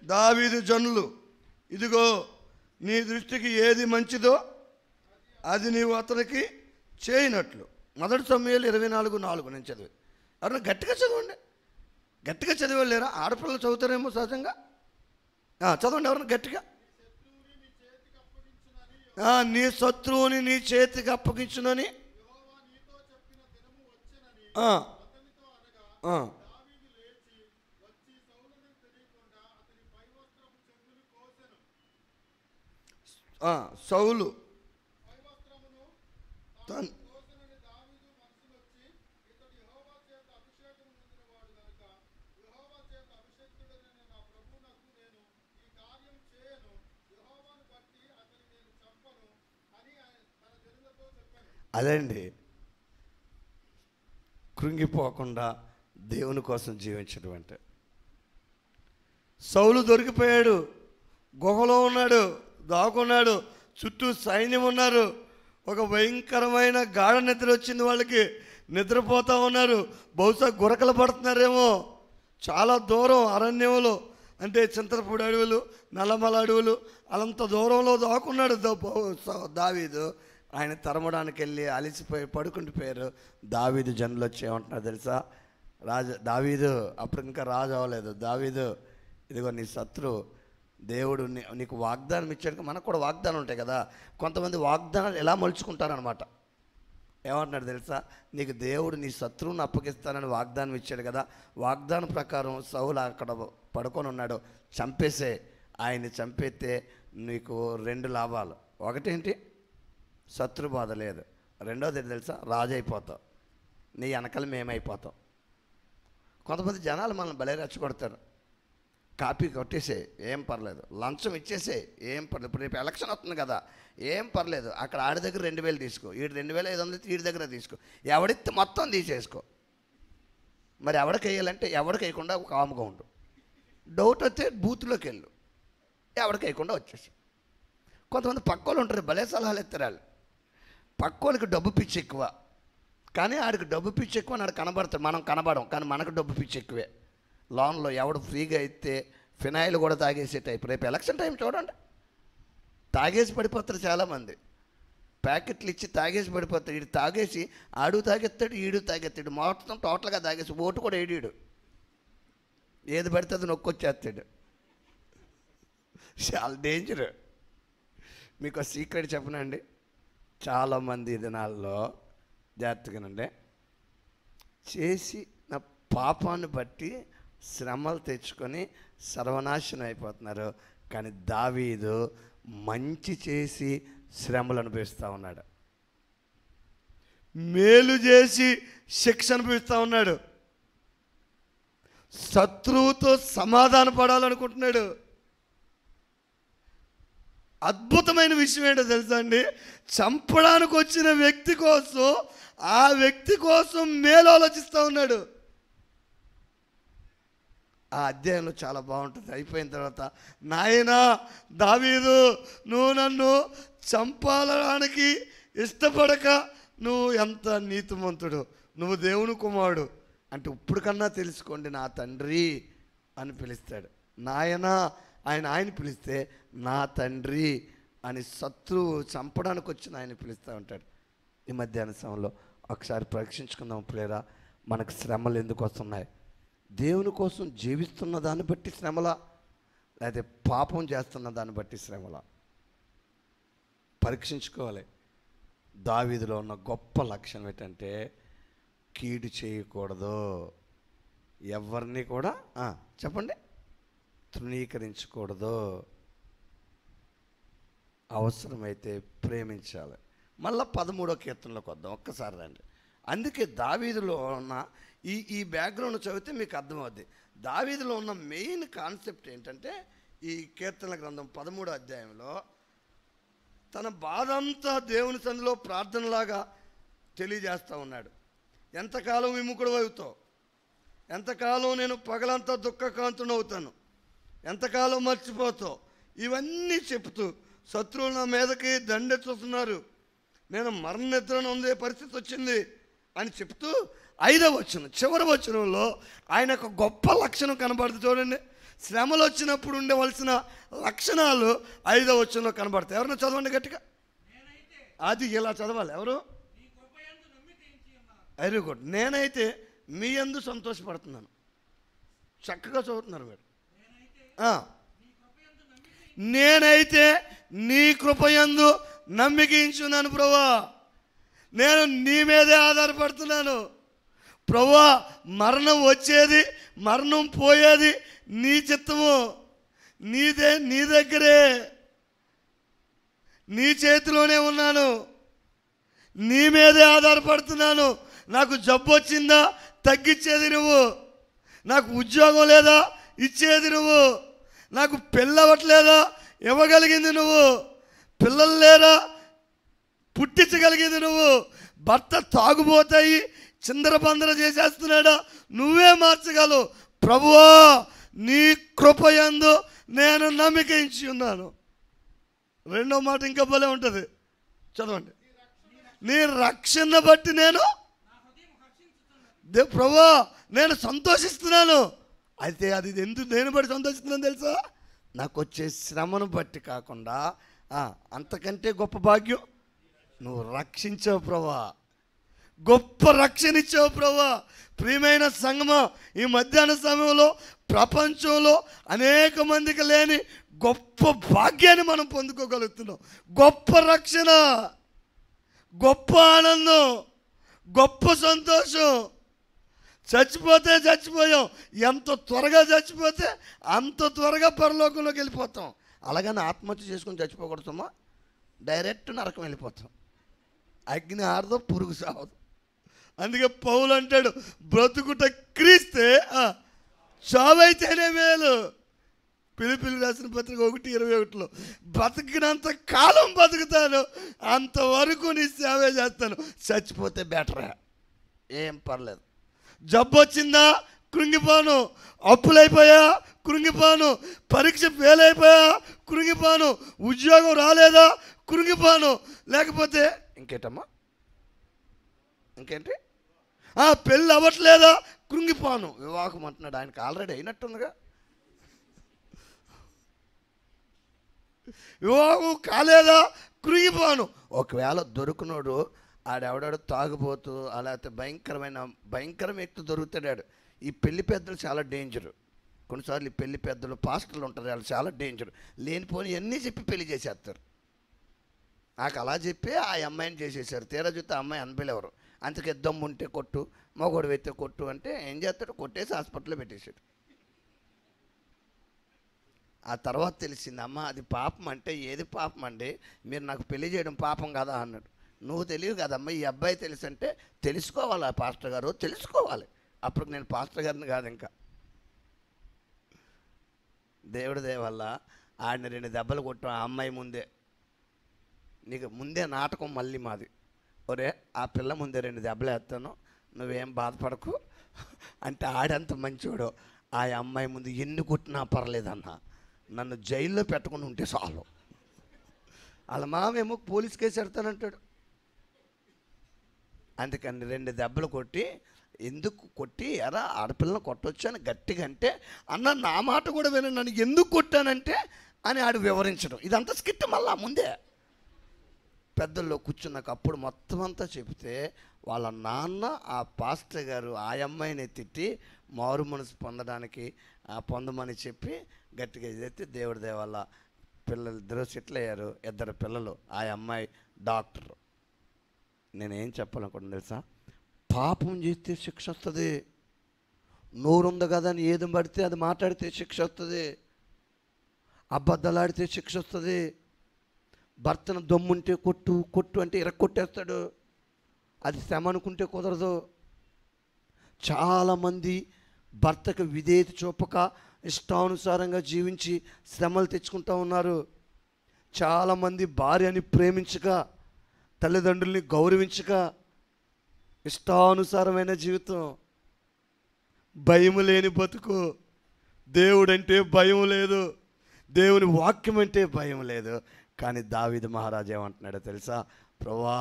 దావీదు జనులు, ఇదిగో నీ దృష్టికి ఏది మంచిదో అది నీవు అతనికి చేయనట్లు. 1 సమూయేలు 24:4 నేను చదివి. ఎవరన్నా గట్టిగా చదవండి. గట్టిగా చదివేలేరా? ఆడపిల్లలు చదువుతారేమో సహజంగా. చదవండి ఎవరన్నా గట్టిగా. నీ శత్రువుని నీ చేతికి అప్పగించునని సౌలు అదండి కృంగిపోకుండా దేవుని కోసం జీవించడం అంటే. సౌలు దొరికిపోయాడు, గుహలో ఉన్నాడు, దాక్కున్నాడు, చుట్టూ సైన్యం ఉన్నారు. ఒక భయంకరమైన గాఢ నిద్ర వచ్చింది వాళ్ళకి. నిద్రపోతూ ఉన్నారు. బహుశా గురకలు పడుతున్నారేమో. చాలా దూరం అరణ్యంలో, అంటే చింతలపూడి అడవులు, నల్లమల అడవులు, అలంత దూరంలో దాక్కున్నాడు దావీదు. ఆయన తరమడానికి వెళ్ళి అలిసిపోయి పడుకుండిపోయారు. దావీదు జనులు వచ్చి ఏమంటున్నారు తెలుసా? దావీదు అప్పుడు ఇంకా రాజు అవ్వలేదు. దావీదు, ఇదిగో నీ శత్రు దేవుడు నీకు వాగ్దానం ఇచ్చాడు. మనకు కూడా వాగ్దానం ఉంటాయి కదా. కొంతమంది వాగ్దానాలు ఎలా మలుచుకుంటారనమాట. ఏమంటున్నాడు తెలుసా? నీకు దేవుడు నీ శత్రువుని అప్పగిస్తానని వాగ్దానం ఇచ్చాడు కదా. వాగ్దానం ప్రకారం సౌలు అక్కడ పడుకొని ఉన్నాడు. చంపేసే. ఆయన్ని చంపేస్తే నీకు 2 లాభాలు. ఒకటేంటి? శత్రు బాధ లేదు. రెండోది తెలుసా? రాజు అయిపోతావు. నీ వెనకాల మేమైపోతాం. కొంతమంది జనాలు మనల్ని భలే రెచ్చగొడతారు. కాపీ కొట్టేసే, ఏం పర్లేదు. లంచం ఇచ్చేసే, ఏం పర్లేదు. ఇప్పుడు రేపు ఎలక్షన్ వస్తుంది కదా, ఏం పర్లేదు. అక్కడ ఆడి దగ్గర 2000 తీసుకో, ఈడు 2500 వీడి దగ్గర తీసుకో. ఎవడిస్తే మొత్తం తీసేసుకో. మరి ఎవడికి వేయాలంటే ఎవడికి వేయకుండా కాముగా ఉండు. డౌట్ వస్తే బూత్లోకి వెళ్ళు, ఎవడికి వేయకుండా వచ్చేసి. కొంతమంది పక్కోళ్ళు ఉంటారు, భలే సలహాలు ఎత్తారు వాళ్ళు. పక్కోళ్ళకి డబ్బు పిచ్చి ఎక్కువ, కానీ ఆడికి డబ్బు పిచ్చి ఎక్కువ అని ఆడు కనబడతాడు. మనం కనబడం, కానీ మనకు డబ్బు పిచ్చి ఎక్కువే. లోన్లో ఎవడు ఫ్రీగా అయితే ఫినాయిల్ కూడా తాగేసే టైప్. రేపు ఎలక్షన్ టైం చూడండి, తాగేసి పడిపోతారు చాలామంది. ప్యాకెట్లు ఇచ్చి తాగేసి పడిపోతాడు. వీడు తాగేసి ఆడు తాగెత్తాడు, ఈడు తాగెత్తాడు, మొత్తం టోటల్గా తాగేసి ఓటు కూడా ఏడీడు. ఏది పడితే అది నొక్కొచ్చేస్తాడు. చాలా డేంజర్. మీకు సీక్రెట్ చెప్పనండి. చాలామంది దినాల్లో జాగ్రత్తగానండి చేసి నా పాపాన్ని బట్టి శ్రమలు తెచ్చుకొని సర్వనాశనం అయిపోతున్నారు. కానీ దావీదు మంచి చేసి శ్రమలు అనుభవిస్తూ ఉన్నాడు. మేలు చేసి శిక్ష అనుభవిస్తూ ఉన్నాడు. శత్రువుతో సమాధాన పడాలనుకుంటున్నాడు. అద్భుతమైన విషయం ఏంటో తెలుసా అండి? చంపడానికి వచ్చిన వ్యక్తి కోసం, ఆ వ్యక్తి కోసం మేలు ఆలోచిస్తూ ఉన్నాడు. ఆ అధ్యాయంలో చాలా బాగుంటుంది. అయిపోయిన తర్వాత, నాయనా దావీదు, నువ్వు నన్ను చంపాలడానికి ఇష్టపడక నువ్వు ఎంత నీతిమంతుడు, నువ్వు దేవుని కుమారుడు అంటే ఇప్పుడు కన్నా తెలుసుకోండి నా తండ్రి అని పిలుస్తాడు. నాయనా ఆయన పిలిస్తే నా తండ్రి అని శత్రువు చంపడానికి వచ్చిన ఆయన పిలుస్తూ ఉంటాడు. ఈ మధ్యాహ్న సమయంలో ఒకసారి పరీక్షించుకుందాం ప్రియరా, మనకు శ్రమలు ఎందుకు వస్తున్నాయి? దేవుని కోసం జీవిస్తున్న దాన్ని బట్టి శ్రమలా, లేకపోతే పాపం చేస్తున్న దాన్ని బట్టి శ్రమలా? పరీక్షించుకోవాలి. దావీదులో ఉన్న గొప్ప లక్షణం ఏంటంటే కీడు చేయకూడదు, ఎవరిని కూడా చెప్పండి తృణీకరించకూడదు, అవసరమైతే ప్రేమించాలి. మళ్ళీ 13వ కీర్తనలోకి వద్దాం ఒక్కసారి రండి. అందుకే దావీదులో ఉన్న ఈ బ్యాక్గ్రౌండ్ చదివితే మీకు అర్థమవుద్ది. దావీదులో ఉన్న మెయిన్ కాన్సెప్ట్ ఏంటంటే ఈ కీర్తన గ్రంథం 13వ అధ్యాయంలో తన బాధ అంతా దేవుని సన్నిధిలో ప్రార్థనలాగా తెలియజేస్తూ ఉన్నాడు. ఎంతకాలం విముఖుడు అవుతావు, ఎంతకాలం నేను పగలంతా దుఃఖకాంతుని అవుతాను, ఎంతకాలం మర్చిపోతావు, ఇవన్నీ చెప్తూ శత్రువులు నా మీదకి దండెత్తుతున్నారు, నేను మరణ నిద్రను ఉండే పరిస్థితి వచ్చింది అని చెప్తూ 5వ వచనం చివరి వచనంలో ఆయన ఒక గొప్ప లక్షణం కనబడుతుంది చూడండి. శ్రమలు వచ్చినప్పుడు ఉండవలసిన లక్షణాలు 5వ వచనంలో కనబడతాయి. ఎవరైనా చదవండి గట్టిగా. అది ఇలా చదవాలి. ఎవరు? Very good. నేనైతే మీ యందు సంతోషపడుతున్నాను. చక్కగా చదువుతున్నారు మీరు. నేనైతే నీ కృపయందు నమ్మికించున్నాను ప్రభువా. నేను నీ మీదే ఆధారపడుతున్నాను ప్రభువా. మరణం వచ్చేది, మరణం పోయేది నీ చిత్తము, నీదే, నీ దగ్గరే, నీ చేతిలోనే ఉన్నాను, నీ మీదే ఆధారపడుతున్నాను. నాకు జబ్బు వచ్చిందా, తగ్గించేది నువ్వు. నాకు ఉద్యోగం లేదా, ఇచ్చేది నువ్వు. నాకు పెళ్ళవట్లేదా, ఇవ్వగలిగింది నువ్వు. పిల్లలు లేరా, పుట్టించగలిగింది నువ్వు. భర్త తాగుబోతాయి చిందరబందర చేసేస్తున్నాడా, నువ్వే మార్చగలవు ప్రభువా. నీ కృపయందు నేను నమ్మికించి ఉన్నాను. రెండో మాట ఇంకా భలే ఉంటుంది, చదవండి. నీ రక్షణ బట్టి నేను ప్రభువా నేను సంతోషిస్తున్నాను. అయితే అది ఎందుకు నేను బట్టి సంతోషిస్తున్నాను తెలుసా? నాకు వచ్చే శ్రమను బట్టి కాకుండా అంతకంటే గొప్ప భాగ్యం నువ్వు రక్షించావు ప్రభువా. గొప్ప రక్షణ ఇచ్చావు ప్రభువా. ప్రియమైన సంగమం, ఈ మధ్యాహ్న సమయంలో ప్రపంచంలో అనేక మందికి లేని గొప్ప భాగ్యాన్ని మనం పొందుకోగలుగుతున్నాం. గొప్ప రక్షణ, గొప్ప ఆనందం, గొప్ప సంతోషం. చచ్చిపోతే చచ్చిపోయాం, ఎంత త్వరగా చచ్చిపోతే అంత త్వరగా పరలోకంలోకి వెళ్ళిపోతాం. అలాగని ఆత్మహత్య చేసుకొని చచ్చిపోకూడదమ్మా, డైరెక్ట్ నరకం వెళ్ళిపోతాం. అగ్ని ఆరదు, పురుగు సావదు. అందుకే పౌలు అంటాడు, బ్రతుకుట క్రీస్తే, చావైతేనే మేలు. పిలిపిలి రాసిన పత్రిక 1:21లో బతికినంత కాలం బతుకుతాను, అంతవరకు నీ సేవే చేస్తాను. చచ్చిపోతే బెటరా, ఏం పర్లేదు. జబ్బు వచ్చిందా, కృంగిపోను. అప్పులైపోయా, కృంగిపోను. పరీక్ష ఫెయిల్ అయిపోయా, కృంగిపోను. ఉద్యోగం రాలేదా, కృంగిపోను. లేకపోతే ఇంకేంటమ్మా, ఇంకేంటి, పెళ్ళి అవ్వట్లేదా, కృంగిపోను. వివాహం అంటున్నాడు, ఆయనకు ఆల్రెడీ అయినట్టుందిగా. వివాహం కాలేదా, కృంగిపోను. ఒకవేళ దొరుకునోడు ఆడెవడాడు తాగుబోతూ లేకపోతే భయంకరమైన వ్యక్తి దొరుకుతాడు. ఈ పెళ్లి పెద్దలు చాలా డేంజరు. కొన్నిసార్లు ఈ పెళ్లి పెద్దలు పాస్టర్లు ఉంటారు, వాళ్ళు చాలా డేంజరు. లేనిపోని అన్నీ చెప్పి పెళ్లి చేసేస్తారు. నాకు అలా చెప్పి ఆ అమ్మాయిని చేసేసారు. తీరా చూస్తే ఆ అమ్మాయి అనబిలెవరు. అందుకే దమ్ము ఉంటే కొట్టు, మగోడు వెత్తే కొట్టు అంటే ఏం చేస్తాడు, కొట్టేసి హాస్పిటల్లో పెట్టేశాడు. ఆ తర్వాత తెలిసింది, అమ్మ అది పాపం అంటే ఏది పాపం అండి, మీరు నాకు పెళ్లి చేయడం పాపం కదా అన్నాడు. నువ్వు తెలియదు కదమ్మా, ఈ అబ్బాయి తెలుసు అంటే తెలుసుకోవాలి ఆ పాస్టర్ గారు, తెలుసుకోవాలి. అప్పుడు నేను పాస్టర్ గారిని కాదు, ఇంకా దేవుడి దయ వల్ల ఆడిని 2 దెబ్బలు కొట్టాం ఆ అమ్మాయి ముందే. నీకు ముందే నాటకం మళ్ళీ మాది. ఒరే ఆ పిల్ల ముందే 2 దెబ్బలు వేస్తాను, నువ్వేం బాధపడకు అంటే ఆడంత మంచోడు. ఆ అమ్మాయి ముందు ఎన్ని కొట్టినా పర్లేదన్నా, నన్ను జైల్లో పెట్టకుండా ఉంటే చాలు. వాళ్ళ మామేమో పోలీస్ కేసు పెడతానంటాడు. అందుకని 2 దెబ్బలు కొట్టి, ఎందుకు కొట్టి, ఎరా ఆడపిల్లని కొట్టొచ్చు అని గట్టిగా అంటే, అన్న నా మాట కూడా వినండి, నన్ను ఎందుకు కొట్టానంటే అని ఆడు వివరించడం. ఇదంతా స్కిట్. మళ్ళా ముందే పెద్దల్లో కూర్చున్నాక అప్పుడు మొత్తం అంతా చెబితే వాళ్ళ నాన్న ఆ పాస్టర్ గారు ఆ అమ్మాయిని తిట్టి మారు మనసు పొందడానికి పొందమని చెప్పి గట్టిగా ఇదైతే దేవుడి దయ వల్ల పిల్లలు 2 సెటిల్ అయ్యారు. 2 పిల్లలు. ఆ అమ్మాయి డాక్టర్. నేనేం చెప్పాలనుకుంటున్నా తెలుసా? పాపం చేస్తే శిక్ష వస్తుంది. నోరుంది కదా అని ఏది పడితే అది మాట్లాడితే శిక్ష వస్తుంది. అబద్ధాలాడితే శిక్ష వస్తుంది. భర్తను దమ్ముంటే కొట్టు, కొట్టు అంటే ఇరక్కొట్టేస్తాడు. అది శ్రమ అనుకుంటే కుదరదు. చాలామంది భర్తకు విధేయత చూపక ఇష్టానుసారంగా జీవించి శ్రమలు తెచ్చుకుంటూ ఉన్నారు. చాలామంది భార్యని ప్రేమించక, తల్లిదండ్రుల్ని గౌరవించక, ఇష్టానుసారమైన జీవితం, భయం లేని బతుకు. దేవుడంటే భయం లేదు, దేవుని వాక్యం అంటే భయం లేదు. కానీ దావీదు మహారాజు ఏమంటున్నాడో తెలుసా? ప్రభువా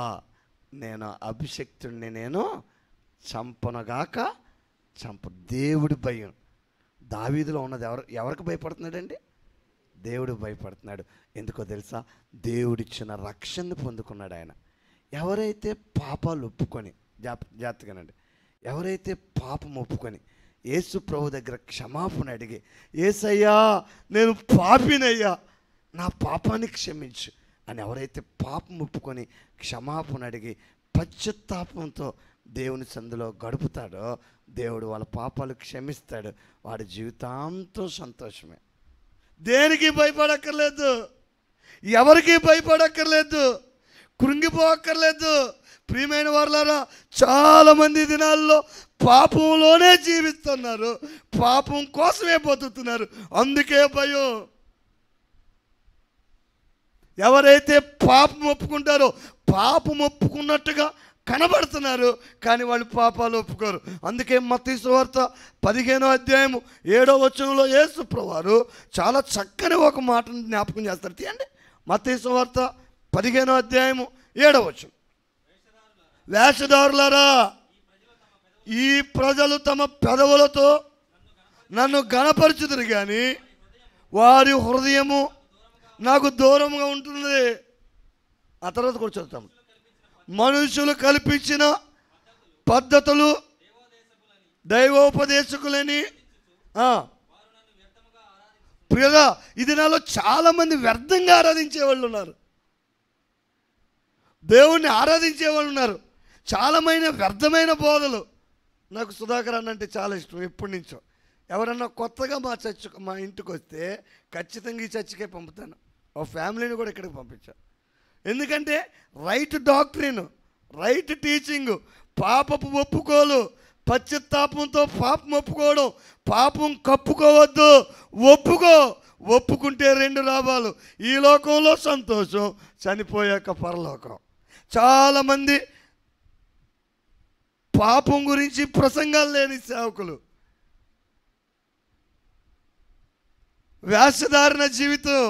నేను అభిషక్తుడిని నేను చంపనగాక దేవుడి భయం. దావీదులో ఉన్నది ఎవరికి భయపడుతున్నాడండి? దేవుడు భయపడుతున్నాడు. ఎందుకో తెలుసా? దేవుడిచ్చిన రక్షణను పొందుకున్నాడు ఆయన. ఎవరైతే పాపాలు ఒప్పుకొని, జాగ్రత్తగానండి, ఎవరైతే పాపం ఒప్పుకొని యేసు ప్రభు దగ్గర క్షమాపణ అడిగి, యేసయ్యా నేను పాపినయ్యా, నా పాపాన్ని క్షమించు అని ఎవరైతే పాపం ఒప్పుకొని క్షమాపణ అడిగి పశ్చాత్తాపంతో దేవుని సందులో గడుపుతాడో దేవుడు వాళ్ళ పాపాలు క్షమిస్తాడు. వాడి జీవితాంతం సంతోషమే. దేనికి భయపడక్కర్లేదు, ఎవరికి భయపడక్కర్లేదు, కృంగిపోక్కర్లేదు. ప్రియమైన వారులారా, చాలామంది దినాల్లో పాపంలోనే జీవిస్తున్నారు, పాపం కోసమే బతుకుతున్నారు. అందుకే భయం. ఎవరైతే పాపం ఒప్పుకుంటారో పాపం ఒప్పుకున్నట్టుగా కనబడుతున్నారు, కానీ వాళ్ళు పాపాలు ఒప్పుకోరు. అందుకే మత్తయి సువార్త 15వ అధ్యాయము 7వ వచనంలో యేసు ప్రభువారు చాలా చక్కని ఒక మాటను జ్ఞాపకం చేస్తారు. తీయండి, మత్తయి సువార్త 15వ అధ్యాయము 7వ వచనం. వేషధారులారా, ఈ ప్రజలు తమ పెదవులతో నన్ను గణపరచుదురు కానీ వారి హృదయము నాకు దూరంగా ఉంటుంది. ఆ తర్వాత కూడా చదువుతాం. మనుషులు కల్పించిన పద్ధతులు దైవోపదేశకులని. ప్రియగా ఇది నాలో చాలామంది వ్యర్థంగా ఆరాధించే వాళ్ళు ఉన్నారు, దేవుణ్ణి ఆరాధించే వాళ్ళు ఉన్నారు. చాలామైన వ్యర్థమైన బోధలు. నాకు సుధాకర్ అన్న అంటే చాలా ఇష్టం ఎప్పటి నుంచో. ఎవరన్నా కొత్తగా మా ఇంటికి వస్తే ఖచ్చితంగా ఈ చర్చికే పంపుతాను. ఓ ఫ్యామిలీని కూడా ఇక్కడికి పంపించాను. ఎందుకంటే రైట్ డాక్ట్రిన్, రైట్ టీచింగు, పాపపు ఒప్పుకోలు, పశ్చాత్తాపంతో పాపం ఒప్పుకోవడం, పాపం కప్పుకోవద్దు, ఒప్పుకుంటే 2 లాభాలు. ఈ లోకంలో సంతోషం, చనిపోయాక పరలోకం. చాలామంది పాపం గురించి ప్రసంగాలు లేని సేవకులు, వేషధారణ జీవితం.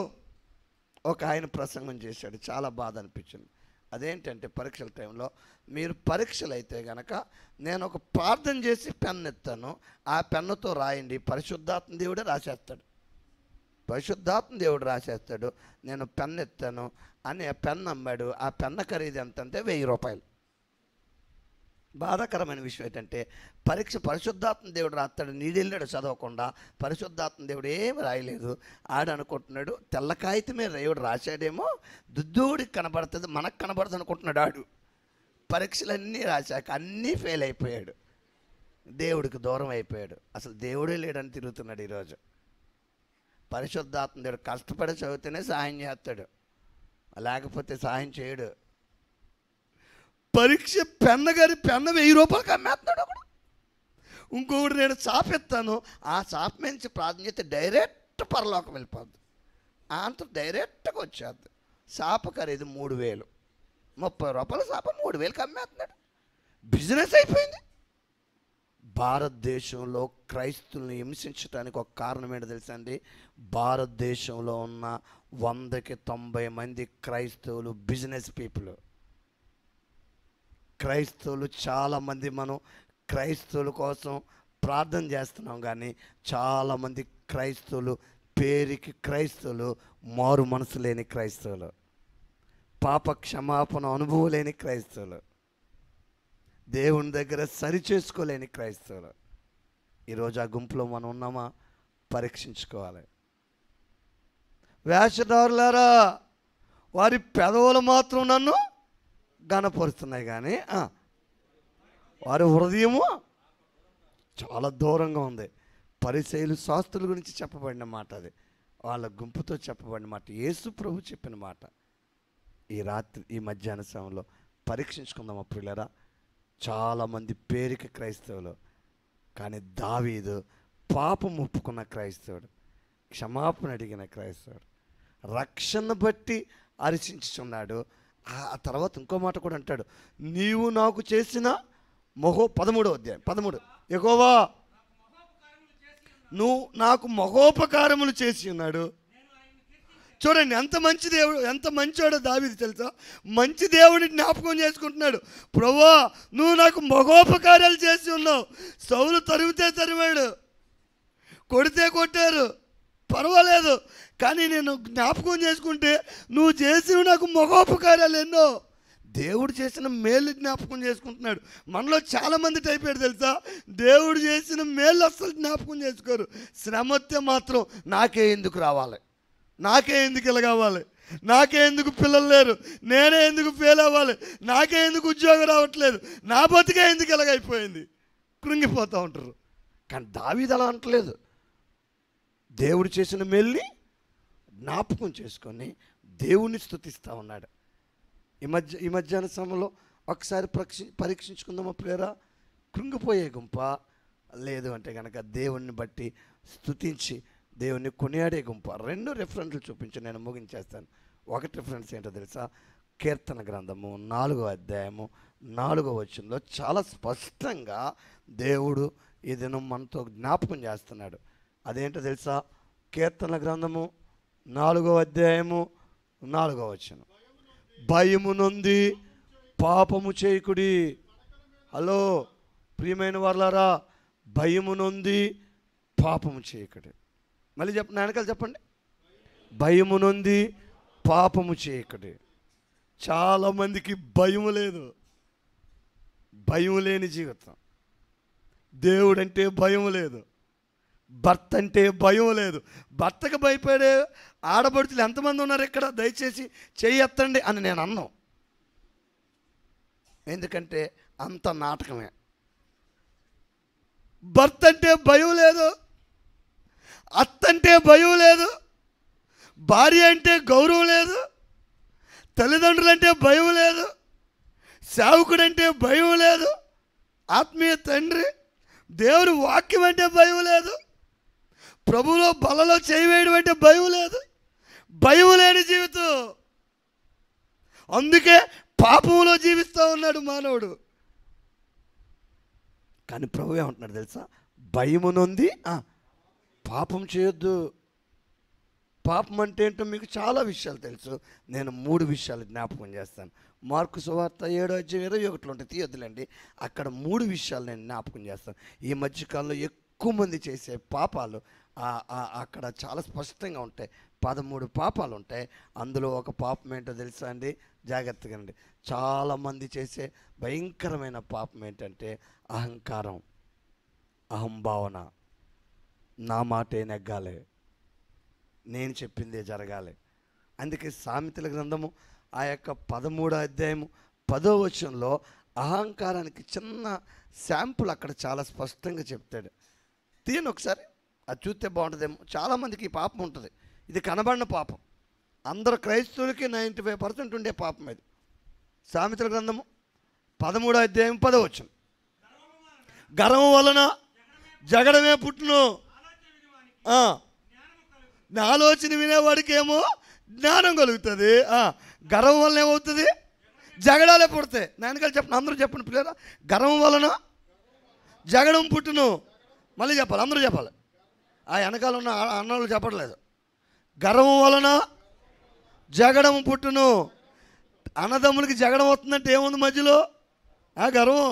ఒక ఆయన ప్రసంగం చేశాడు, చాలా బాధ అనిపించింది. అదేంటంటే పరీక్షల టైంలో మీరు పరీక్షలు అయితే కనుక నేను ఒక ప్రార్థన చేసి పెన్ను ఎత్తాను, ఆ పెన్నుతో రాయండి, పరిశుద్ధాత్మ దేవుడే రాసేస్తాడు, పరిశుద్ధాత్మ దేవుడు రాసేస్తాడు. నేను పెన్ను ఎత్తాను అని ఆ పెన్ను అమ్మాడు. ఆ పెన్ను ఖరీదు ఎంత అంటే 1000 రూపాయలు. బాధాకరమైన విషయం ఏంటంటే పరీక్ష పరిశుద్ధాత్మ దేవుడు రాస్తాడు, నీడెళ్ళాడు చదవకుండా, పరిశుద్ధాత్మ దేవుడు ఏమి రాయలేదు. ఆడనుకుంటున్నాడు తెల్ల కాగితమే దేవుడు రాశాడేమో, దుద్దూడికి కనబడుతుంది, మనకు కనబడుతుంది అనుకుంటున్నాడు. ఆడు పరీక్షలన్నీ రాశాక అన్నీ ఫెయిల్ అయిపోయాడు, దేవుడికి దూరం అయిపోయాడు. అసలు దేవుడే లేడని తిరుగుతున్నాడు ఈరోజు. పరిశుద్ధాత్మ దేవుడు కష్టపడి చదివితేనే సహాయం చేస్తాడు, లేకపోతే సహాయం చేయడు. పరీక్ష పెన్ను 1000 రూపాయలకి అమ్మేస్తున్నాడు ఒకడు. ఇంకొకటి నేను చాపెత్తాను, ఆ చాప నుంచి ప్రార్థన చేస్తే డైరెక్ట్ పరలోకం వెళ్ళిపోద్ది, అంత డైరెక్ట్గా వచ్చేద్ది. చాప ఖరీదు 3000, 30 రూపాయల చాప 3000కి అమ్మేస్తున్నాడు. బిజినెస్ అయిపోయింది. భారతదేశంలో క్రైస్తువులను హింసించడానికి ఒక కారణం ఏంటో తెలుసా అండి? భారతదేశంలో ఉన్న 100కి 90 మంది క్రైస్తవులు బిజినెస్ పీపుల్. క్రైస్తవులు చాలామంది, మనం క్రైస్తవుల కోసం ప్రార్థన చేస్తున్నాం కానీ చాలామంది క్రైస్తవులు పేరుకి క్రైస్తవులు, మారు మనసు లేని క్రైస్తవులు, పాప క్షమాపణ అనుభవం లేని క్రైస్తవులు, దేవుని దగ్గర సరి చేసుకోలేని క్రైస్తవులు. ఈరోజు ఆ గుంపులో మనం ఉన్నామా? పరీక్షించుకోవాలి. వేషధారులారా, వారి పెదవులు మాత్రం నన్ను గణపరుస్తున్నాయి కానీ వారి హృదయము చాలా దూరంగా ఉంది. పరిసయ్యులు శాస్త్రుల గురించి చెప్పబడిన మాట అది, వాళ్ళ గుంపుతో చెప్పబడిన మాట, యేసు ప్రభు చెప్పిన మాట. ఈ రాత్రి ఈ మధ్యాహ్న సమయంలో పరీక్షించుకుందాం ప్రియులారా. చాలామంది పేరుకి క్రైస్తవులు, కానీ దావీదు పాపం ఒప్పుకున్న క్రైస్తవుడు, క్షమాపణ అడిగిన క్రైస్తవుడు, రక్షణ బట్టి హర్షించుచున్నాడు. ఆ తర్వాత ఇంకో మాట కూడా అంటాడు, నీవు నాకు చేసిన 13వ అధ్యాయం 13, యెహోవా నువ్వు నాకు మహోపకారములు చేసి ఉన్నాడు. చూడండి ఎంత మంచి దేవుడు, ఎంత మంచివాడో దావీదు తెలుసా? మంచి దేవుడిని జ్ఞాపకం చేసుకుంటున్నాడు. ప్రభువా నువ్వు నాకు మహోపకారాలు చేసి ఉన్నావు. సౌలు తరిమితే తరిమాడు, కొడితే కొట్టారు, పర్వాలేదు, కానీ నేను జ్ఞాపకం చేసుకుంటే నువ్వు చేసినవి నాకు మహోపకారాలు ఎన్నో. దేవుడు చేసిన మేలు జ్ఞాపకం చేసుకుంటున్నాడు. మనలో చాలామంది టైపాడు తెలుసా, దేవుడు చేసిన మేలు అస్సలు జ్ఞాపకం చేసుకోరు. శ్రమ వస్తే మాత్రం నాకే ఎందుకు రావాలి, నాకే ఎందుకు ఇలా కావాలి, నాకే ఎందుకు పిల్లలు లేరు, నేనే ఎందుకు ఫెయిల్ అవ్వాలి, నాకే ఎందుకు ఉద్యోగం రావట్లేదు, నా బతికే ఎందుకు ఇలాగైపోయింది, కృంగిపోతూ ఉంటారు. కానీ దావీదు అలా అంటలేదు. దేవుడు చేసిన మేలుని జ్ఞాపకం చేసుకొని దేవుణ్ణి స్తుతిస్తూ ఉన్నాడు. ఈ మధ్యాహ్న సమయంలో ఒకసారి పరీక్షించుకుందామా ప్రేరా? కృంగిపోయే గుంప, లేదు అంటే కనుక దేవుణ్ణి బట్టి స్తుతించి దేవుణ్ణి కొనియాడే గుంప. 2 రెఫరెన్స్లు చూపించి నేను ముగించేస్తాను. ఒకటి రెఫరెన్స్ ఏంటో తెలుసా? కీర్తన గ్రంథము 4వ అధ్యాయము 4వ వచనంలో చాలా స్పష్టంగా దేవుడు ఈ దినం మనతో జ్ఞాపకం చేస్తున్నాడు. అదేంటో తెలుసా? కీర్తన గ్రంథము 4వ అధ్యాయము 4వ వచనం, భయము నొంది పాపము చేయకుడి. హలో ప్రియమైన వారలారా, భయము నొంది పాపము చేయకుడి. మళ్ళీ చెప్పండి, వెనకాల చెప్పండి, భయము నొంది పాపము చేయకుడి. చాలామందికి భయం లేదు, భయం లేని జీవితం. దేవుడంటే భయం లేదు, భర్త అంటే భయం లేదు. భర్తకు భయపడే ఆడపడుచులు ఎంతమంది ఉన్నారు ఇక్కడ? దయచేసి చెయ్యెత్తండి అని నేను అన్నాను. ఎందుకంటే అంత నాటకమే. భర్త అంటే భయం లేదు, అత్తంటే భయం లేదు, భార్య అంటే గౌరవం లేదు, తల్లిదండ్రులంటే భయం లేదు, సేవకుడంటే భయం లేదు, ఆత్మీయ తండ్రి దేవుని వాక్యం అంటే భయం లేదు, ప్రభువులో బలలో చేయవేయడం అంటే భయం లేదు. భయం లేని జీవితం. అందుకే పాపంలో జీవిస్తూ ఉన్నాడు మానవుడు. కానీ ప్రభు ఏమంటున్నాడు తెలుసా? భయము నొంది పాపం చేయొద్దు. పాపం అంటే ఏంటో మీకు చాలా విషయాలు తెలుసు. నేను 3 విషయాలు జ్ఞాపకం చేస్తాను. మార్కు సువార్త 7:21 ఉంటాయి, తీయొద్దులేండి. అక్కడ 3 విషయాలు నేను జ్ఞాపకం చేస్తాను. ఈ మధ్యకాలంలో ఎక్కువ మంది చేసే పాపాలు అక్కడ చాలా స్పష్టంగా ఉంటాయి. 13 పాపాలు ఉంటాయి. అందులో ఒక పాపం ఏంటో తెలుసా అండి? జాగ్రత్తగా అండి. చాలామంది చేసే భయంకరమైన పాపం ఏంటంటే అహంకారం, అహంభావన. నా మాటే నెగ్గాలి, నేను చెప్పిందే జరగాలి. అందుకే సామెతల గ్రంథము ఆ యొక్క 13వ అధ్యాయము 10వ వచనంలో అహంకారానికి చిన్న శాంపుల్ అక్కడ చాలా స్పష్టంగా చెప్తాడు. తీయను ఒకసారి, అది చూస్తే బాగుంటుందేమో. చాలామందికి ఈ పాపం ఉంటుంది. ఇది కనబడిన పాపం. అందరు క్రైస్తవులకి 95% ఉండే పాపం ఇది. సామెతల గ్రంథము 13వ అధ్యాయం 10వ వచనం, గర్వం వలన జగడమే పుట్టును, ఆలోచన వినేవాడికి ఏమో జ్ఞానం కలుగుతుంది. గర్వం వలన ఏమవుతుంది? జగడాలే పుడతాయి. నాన్నగారు చెప్పండి, అందరూ చెప్పండి పిల్లరా. గర్వం వలన జగడం పుట్టును. మళ్ళీ చెప్పాలి, అందరూ చెప్పాలి. ఆ వెనకాల ఉన్న అన్నోళ్ళు చెప్పట్లేదు. గర్వం వలన జగడం పుట్టును. అన్నదమ్ములకి జగడం వస్తుందంటే ఏముంది మధ్యలో? గర్వం.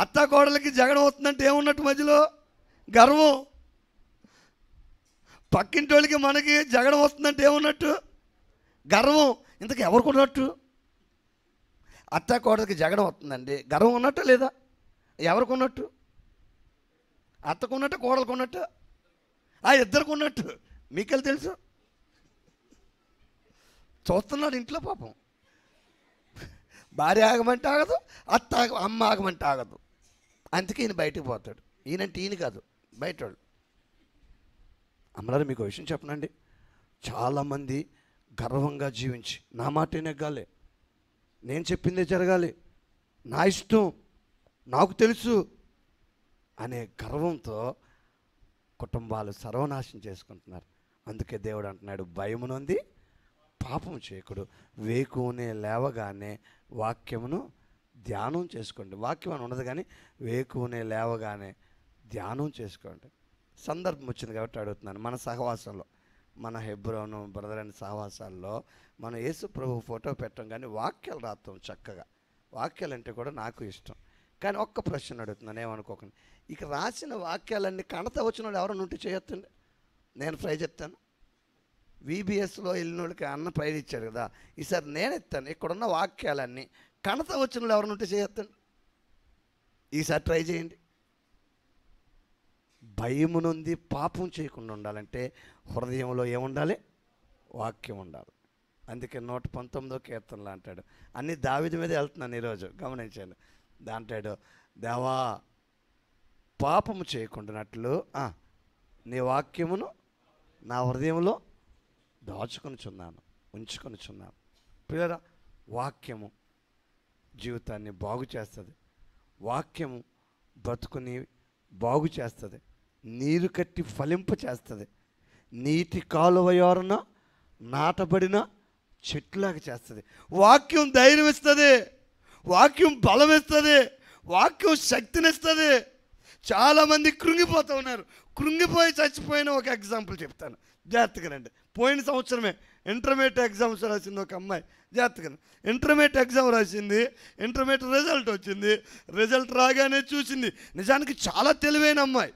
అత్త కోడలకి జగడం వస్తుందంటే ఏమున్నట్టు మధ్యలో? గర్వం. పక్కింటి వాళ్ళకి మనకి జగడం వస్తుందంటే ఏమున్నట్టు? గర్వం. ఇంతకు ఎవరికి ఉన్నట్టు? అత్త కోడలకి జగడం వస్తుందండి, గర్వం ఉన్నట్టు లేదా? ఎవరికి ఉన్నట్టు? అత్తకు ఉన్నట్టు, కోడలకు ఉన్నట్టు? ఇద్దరికి ఉన్నట్టు. మీకెళ్ళి తెలుసు, చూస్తున్నాడు ఇంట్లో పాపం. భార్య ఆగమంటే ఆగదు, అమ్మ ఆగమంటే ఆగదు. అందుకే ఈయన బయటకు పోతాడు. ఈయనంటే ఈయన కాదు, బయట వాళ్ళు. అమ్మలారు మీకు విషయం చెప్పనండి, చాలామంది గర్వంగా జీవించి నా మాటే నెగ్గాలి, నేను చెప్పిందే జరగాలి, నా ఇష్టం, నాకు తెలుసు అనే గర్వంతో కుటుంబాలు సర్వనాశనం చేసుకుంటున్నారు. అందుకే దేవుడు అంటున్నాడు, భయము నొంది పాపం చేయకుడు, వేకునే లేవగానే వాక్యమును ధ్యానం చేసుకోండి. వాక్యం అని ఉండదు కానీ వేకునే లేవగానే ధ్యానం చేసుకోండి. సందర్భం వచ్చింది కాబట్టి అడుగుతున్నాను. మన సహవాసంలో, మన హెబ్రోను బ్రదర్ అండ్ సహవాసాల్లో మనం యేసు ప్రభు ఫోటో పెట్టం కానీ వాక్యాలు రాస్తాం చక్కగా. వాక్యాలు అంటే కూడా నాకు ఇష్టం. కానీ ఒక్క ప్రశ్న అడుగుతున్నాను, ఏమనుకోకండి. ఇక రాసిన వాక్యాలన్నీ కణత వచ్చిన వాళ్ళు ఎవరైనా ఉంటే చేయొద్దండి, నేను ప్రైజ్ చెప్తాను. VBSలో వెళ్ళిన వాళ్ళకి అన్న ప్రైజ్ ఇచ్చాడు కదా, ఈసారి నేను ఎత్తాను. ఇక్కడున్న వాక్యాలన్నీ కణత వచ్చిన వాళ్ళు ఎవరైనా ఉంటే చేయొద్దండి, ఈసారి ట్రై చేయండి. భయము నుండి పాపం చేయకుండా ఉండాలంటే హృదయంలో ఏముండాలి? వాక్యం ఉండాలి. అందుకే 119వ కీర్తనలో అంటాడు, అన్నీ దావీదు మీద వెళ్తున్నాను ఈరోజు, గమనించాను. అంటాడు, దేవా పాపము చేయకుండానట్లు నీ వాక్యమును నా హృదయంలో ఉంచుకొనిచున్నాను. పిల్లరా, వాక్యము జీవితాన్ని బాగు చేస్తుంది. వాక్యము బ్రతుకుని బాగు చేస్తుంది. నీరు కట్టి ఫలింప చేస్తుంది. నీటి కాలువ యోరన నాటబడిన చెట్లాగా చేస్తుంది. వాక్యం ధైర్యం ఇస్తుంది, వాక్యం బలం ఇస్తుంది, వాక్యం శక్తినిస్తుంది. చాలామంది కృంగిపోతూ ఉన్నారు. కృంగిపోయి చచ్చిపోయిన ఒక ఎగ్జాంపుల్ చెప్తాను, జాగ్రత్తగానండి. పోయిన సంవత్సరమే ఇంటర్మీడియట్ ఎగ్జామ్స్ రాసింది ఒక అమ్మాయి, జాగ్రత్తగా. ఇంటర్మీడియట్ ఎగ్జామ్ రాసింది, ఇంటర్మీడియట్ రిజల్ట్ వచ్చింది. రిజల్ట్ రాగానే చూసింది, నిజానికి చాలా తెలివైన అమ్మాయి,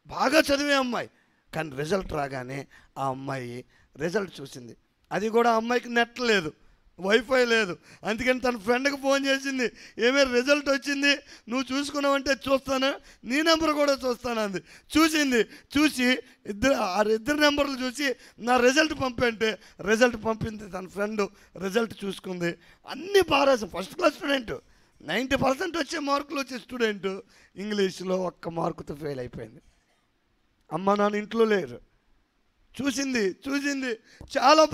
బాగా చదివే అమ్మాయి. కానీ రిజల్ట్ రాగానే ఆ అమ్మాయి రిజల్ట్ చూసింది. అది కూడా అమ్మాయికి నెట్ లేదు, వైఫై లేదు. అందుకని తన ఫ్రెండ్కి ఫోన్ చేసింది, ఏమే రిజల్ట్ వచ్చింది, నువ్వు చూసుకున్నావంటే చూస్తాను, నీ నెంబర్ కూడా చూస్తాను అంది. చూసి ఇద్దరు నెంబర్లు చూసి నా రిజల్ట్ పంపంటే రిజల్ట్ పంపింది. తన ఫ్రెండ్ రిజల్ట్ చూసుకుంది. అన్నీ బాగా ఫస్ట్ క్లాస్ స్టూడెంట్, 90% వచ్చే మార్కులు వచ్చే స్టూడెంట్ ఇంగ్లీష్లో 1 మార్కుతో ఫెయిల్ అయిపోయింది. అమ్మ నాన్న ఇంట్లో లేరు. చూసింది చాలా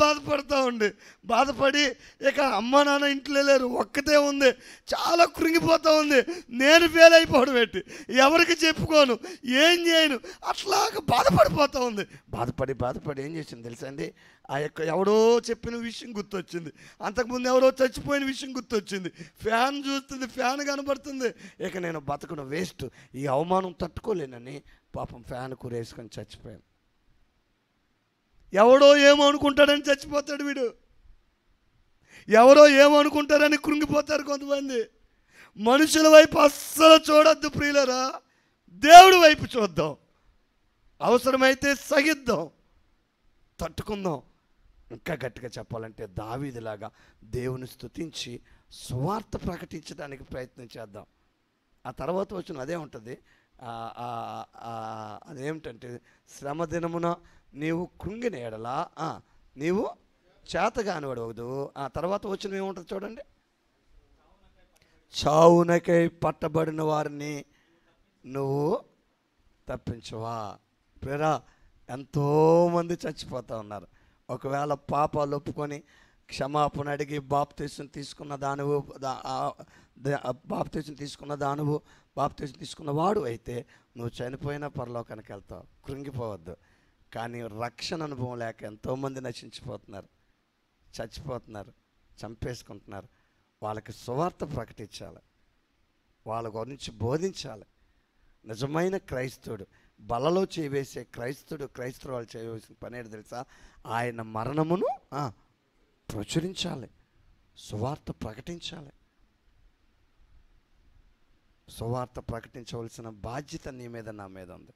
బాధపడి ఇక అమ్మ నాన్న ఇంట్లో లేరు, ఒక్కతే ఉంది, చాలా కృంగిపోతూ ఉంది. నేను ఫెయిల్ అయిపోవడం పెట్టి ఎవరికి చెప్పుకోను, ఏం చేయను, అట్లాగా బాధపడిపోతూ ఉంది. బాధపడి ఏం చేసింది తెలుసా అండి? ఆ యొక్క ఎవడో చెప్పిన విషయం గుర్తొచ్చింది, అంతకుముందు ఎవరో చచ్చిపోయిన విషయం గుర్తొచ్చింది. ఫ్యాన్ చూస్తుంది, ఫ్యాన్ కనబడుతుంది. ఇక నేను బతకడం వేస్ట్, ఈ అవమానం తట్టుకోలేనని పాపం ఫ్యాన్ కూరేసుకొని చచ్చిపోయాను. ఎవడో ఏమో అనుకుంటాడని చచ్చిపోతాడు వీడు, ఎవరో ఏమో అనుకుంటారని కృంగిపోతారు కొంతమంది. మనుషుల వైపు అస్సలు చూడొద్దు ప్రియులరా, దేవుడి వైపు చూద్దాం. అవసరమైతే సహిద్దాం, తట్టుకుందాం. ఇంకా గట్టిగా చెప్పాలంటే దావీదులాగా దేవుని స్తుతించి సువార్త ప్రకటించడానికి ప్రయత్నం చేద్దాం. ఆ తర్వాత వచ్చిన అదే ఉంటుంది, అదేమిటంటే శ్రమ దినమున నీవు కృంగిన ఎడల నీవు చేతగానివాడవద్దు. ఆ తర్వాత వచ్చిన ఏముంటుంది చూడండి, చావునకై పట్టబడిన వారిని నువ్వు తప్పించవా. పేరా ఎంతోమంది చచ్చిపోతూ ఉన్నారు. ఒకవేళ పాపాలు ఒప్పుకొని క్షమాపణ అడిగి బాప్తీసం తీసుకున్న వాడు అయితే నువ్వు చనిపోయినా పరలోకానికి వెళ్తావు, కృంగిపోవద్దు. కానీ రక్షణ అనుభవం లేక ఎంతోమంది నశించిపోతున్నారు, చచ్చిపోతున్నారు, చంపేసుకుంటున్నారు. వాళ్ళకి సువార్త ప్రకటించాలి, వాళ్ళ గురించి బోధించాలి. నిజమైన క్రైస్తవుడు, బలలో చేవేసే క్రైస్తవులు చేయవలసిన పని ఏంటి తెలుసా? ఆయన మరణమును ప్రచురించాలి, సువార్త ప్రకటించాలి. సువార్త ప్రకటించవలసిన బాధ్యత నీ మీద నా మీద ఉంది.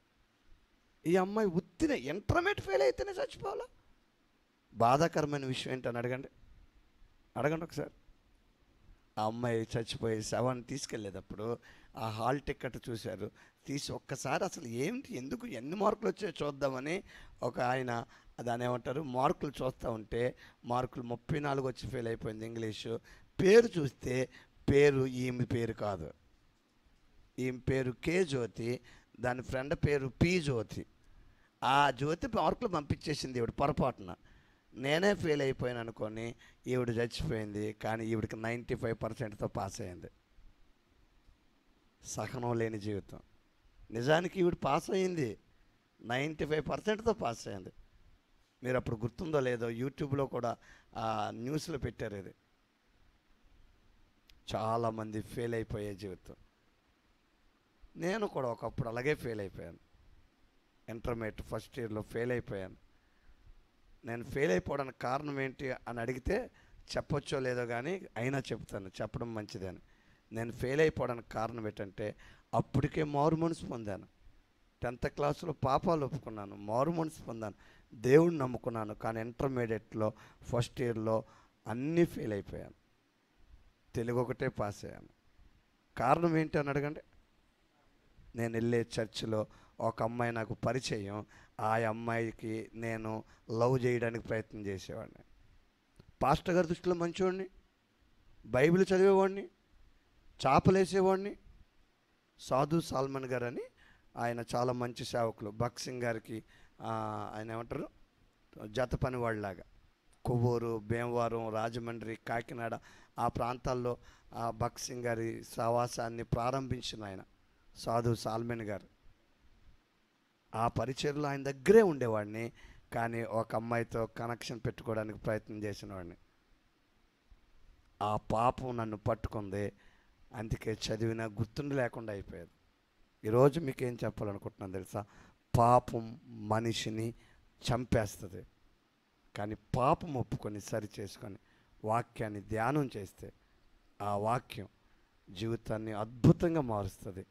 ఈ అమ్మాయి ఉత్తిన ఇంటర్మీడియట్ ఫెయిల్ అయితేనే చచ్చిపోవాలా? బాధాకరమైన విషయం ఏంటని అడగండి ఒకసారి. ఆ అమ్మాయి చచ్చిపోయి శవాన్ని తీసుకెళ్ళేటప్పుడు ఆ హాల్ టికెట్ చూశారు, తీసి ఒక్కసారి అసలు ఏంటి, ఎందుకు, ఎన్ని మార్కులు వచ్చాయో చూద్దామని ఒక ఆయన దాని ఏమంటారు మార్కులు చూస్తూ ఉంటే మార్కులు 34 వచ్చి ఫెయిల్ అయిపోయింది ఇంగ్లీషు. పేరు చూస్తే ఈమె పేరు కాదు, ఈమె పేరు కే జ్యోతి, దాని ఫ్రెండ్ పేరు పి జ్యోతి. ఆ జ్యోతి మార్కులు పంపించేసింది ఈవిడ పొరపాటున. నేనే ఫెయిల్ అయిపోయాను అనుకొని ఈవిడ చచ్చిపోయింది. కానీ ఈవిడికి 95%తో పాస్ అయింది. సహనం లేని జీవితం. నిజానికి ఈవిడ పాస్ అయింది, 95%తో పాస్ అయింది. మీరు అప్పుడు గుర్తుందో లేదో, యూట్యూబ్లో కూడా న్యూస్లో పెట్టారు. ఇది చాలామంది ఫెయిల్ అయిపోయే జీవితం. నేను కూడా ఒకప్పుడు అలాగే ఫెయిల్ అయిపోయాను. ఇంటర్మీడియట్ ఫస్ట్ ఇయర్లో ఫెయిల్ అయిపోయాను. నేను ఫెయిల్ అయిపోవడానికి కారణం ఏంటి అని అడిగితే చెప్పొచ్చో లేదో కానీ అయినా చెప్తాను, చెప్పడం మంచిదని. నేను ఫెయిల్ అయిపోవడానికి కారణం ఏంటంటే అప్పటికే మారు మనసు పొందాను. 10th క్లాసులో పాపాలు ఒప్పుకున్నాను, మారు మనసు పొందాను, దేవుడిని నమ్ముకున్నాను. కానీ ఇంటర్మీడియట్లో ఫస్ట్ ఇయర్లో అన్నీ ఫెయిల్ అయిపోయాను. తెలుగు ఒకటే పాస్ అయ్యాను. కారణం ఏంటి అని అడగండి. నేను వెళ్ళే చర్చిలో ఒక అమ్మాయి నాకు పరిచయం. ఆ అమ్మాయికి నేను లవ్ చేయడానికి ప్రయత్నం చేసేవాడిని. పాస్టర్ గారి దృష్టిలో మంచివాడిని, బైబిల్ చదివేవాడిని, చాపలేసేవాడిని. సాధు సాల్మన్ గారు అని ఆయన చాలా మంచి సేవకులు. భక్సింగ్ గారికి ఆయన ఏమంటారు, జత పని వాళ్ళలాగా కొవ్వూరు, భీమవరం, రాజమండ్రి, కాకినాడ ఆ ప్రాంతాల్లో ఆ భక్సింగ్ గారి సహవాసాన్ని ప్రారంభించిన ఆయన సాధు సాల్మన్ గారు. ఆ పరిచయలో ఆయన దగ్గరే ఉండేవాడిని. కానీ ఒక అమ్మాయితో కనెక్షన్ పెట్టుకోవడానికి ప్రయత్నం చేసిన వాడిని. ఆ పాపం నన్ను పట్టుకుంది. అందుకే చదివినా గుర్తుండి లేకుండా అయిపోయేది. ఈరోజు మీకేం చెప్పాలనుకుంటున్నాను తెలుసా? పాపం మనిషిని చంపేస్తుంది. కానీ పాపం ఒప్పుకొని సరి చేసుకొని వాక్యాన్ని ధ్యానం చేస్తే ఆ వాక్యం జీవితాన్ని అద్భుతంగా మారుస్తుంది.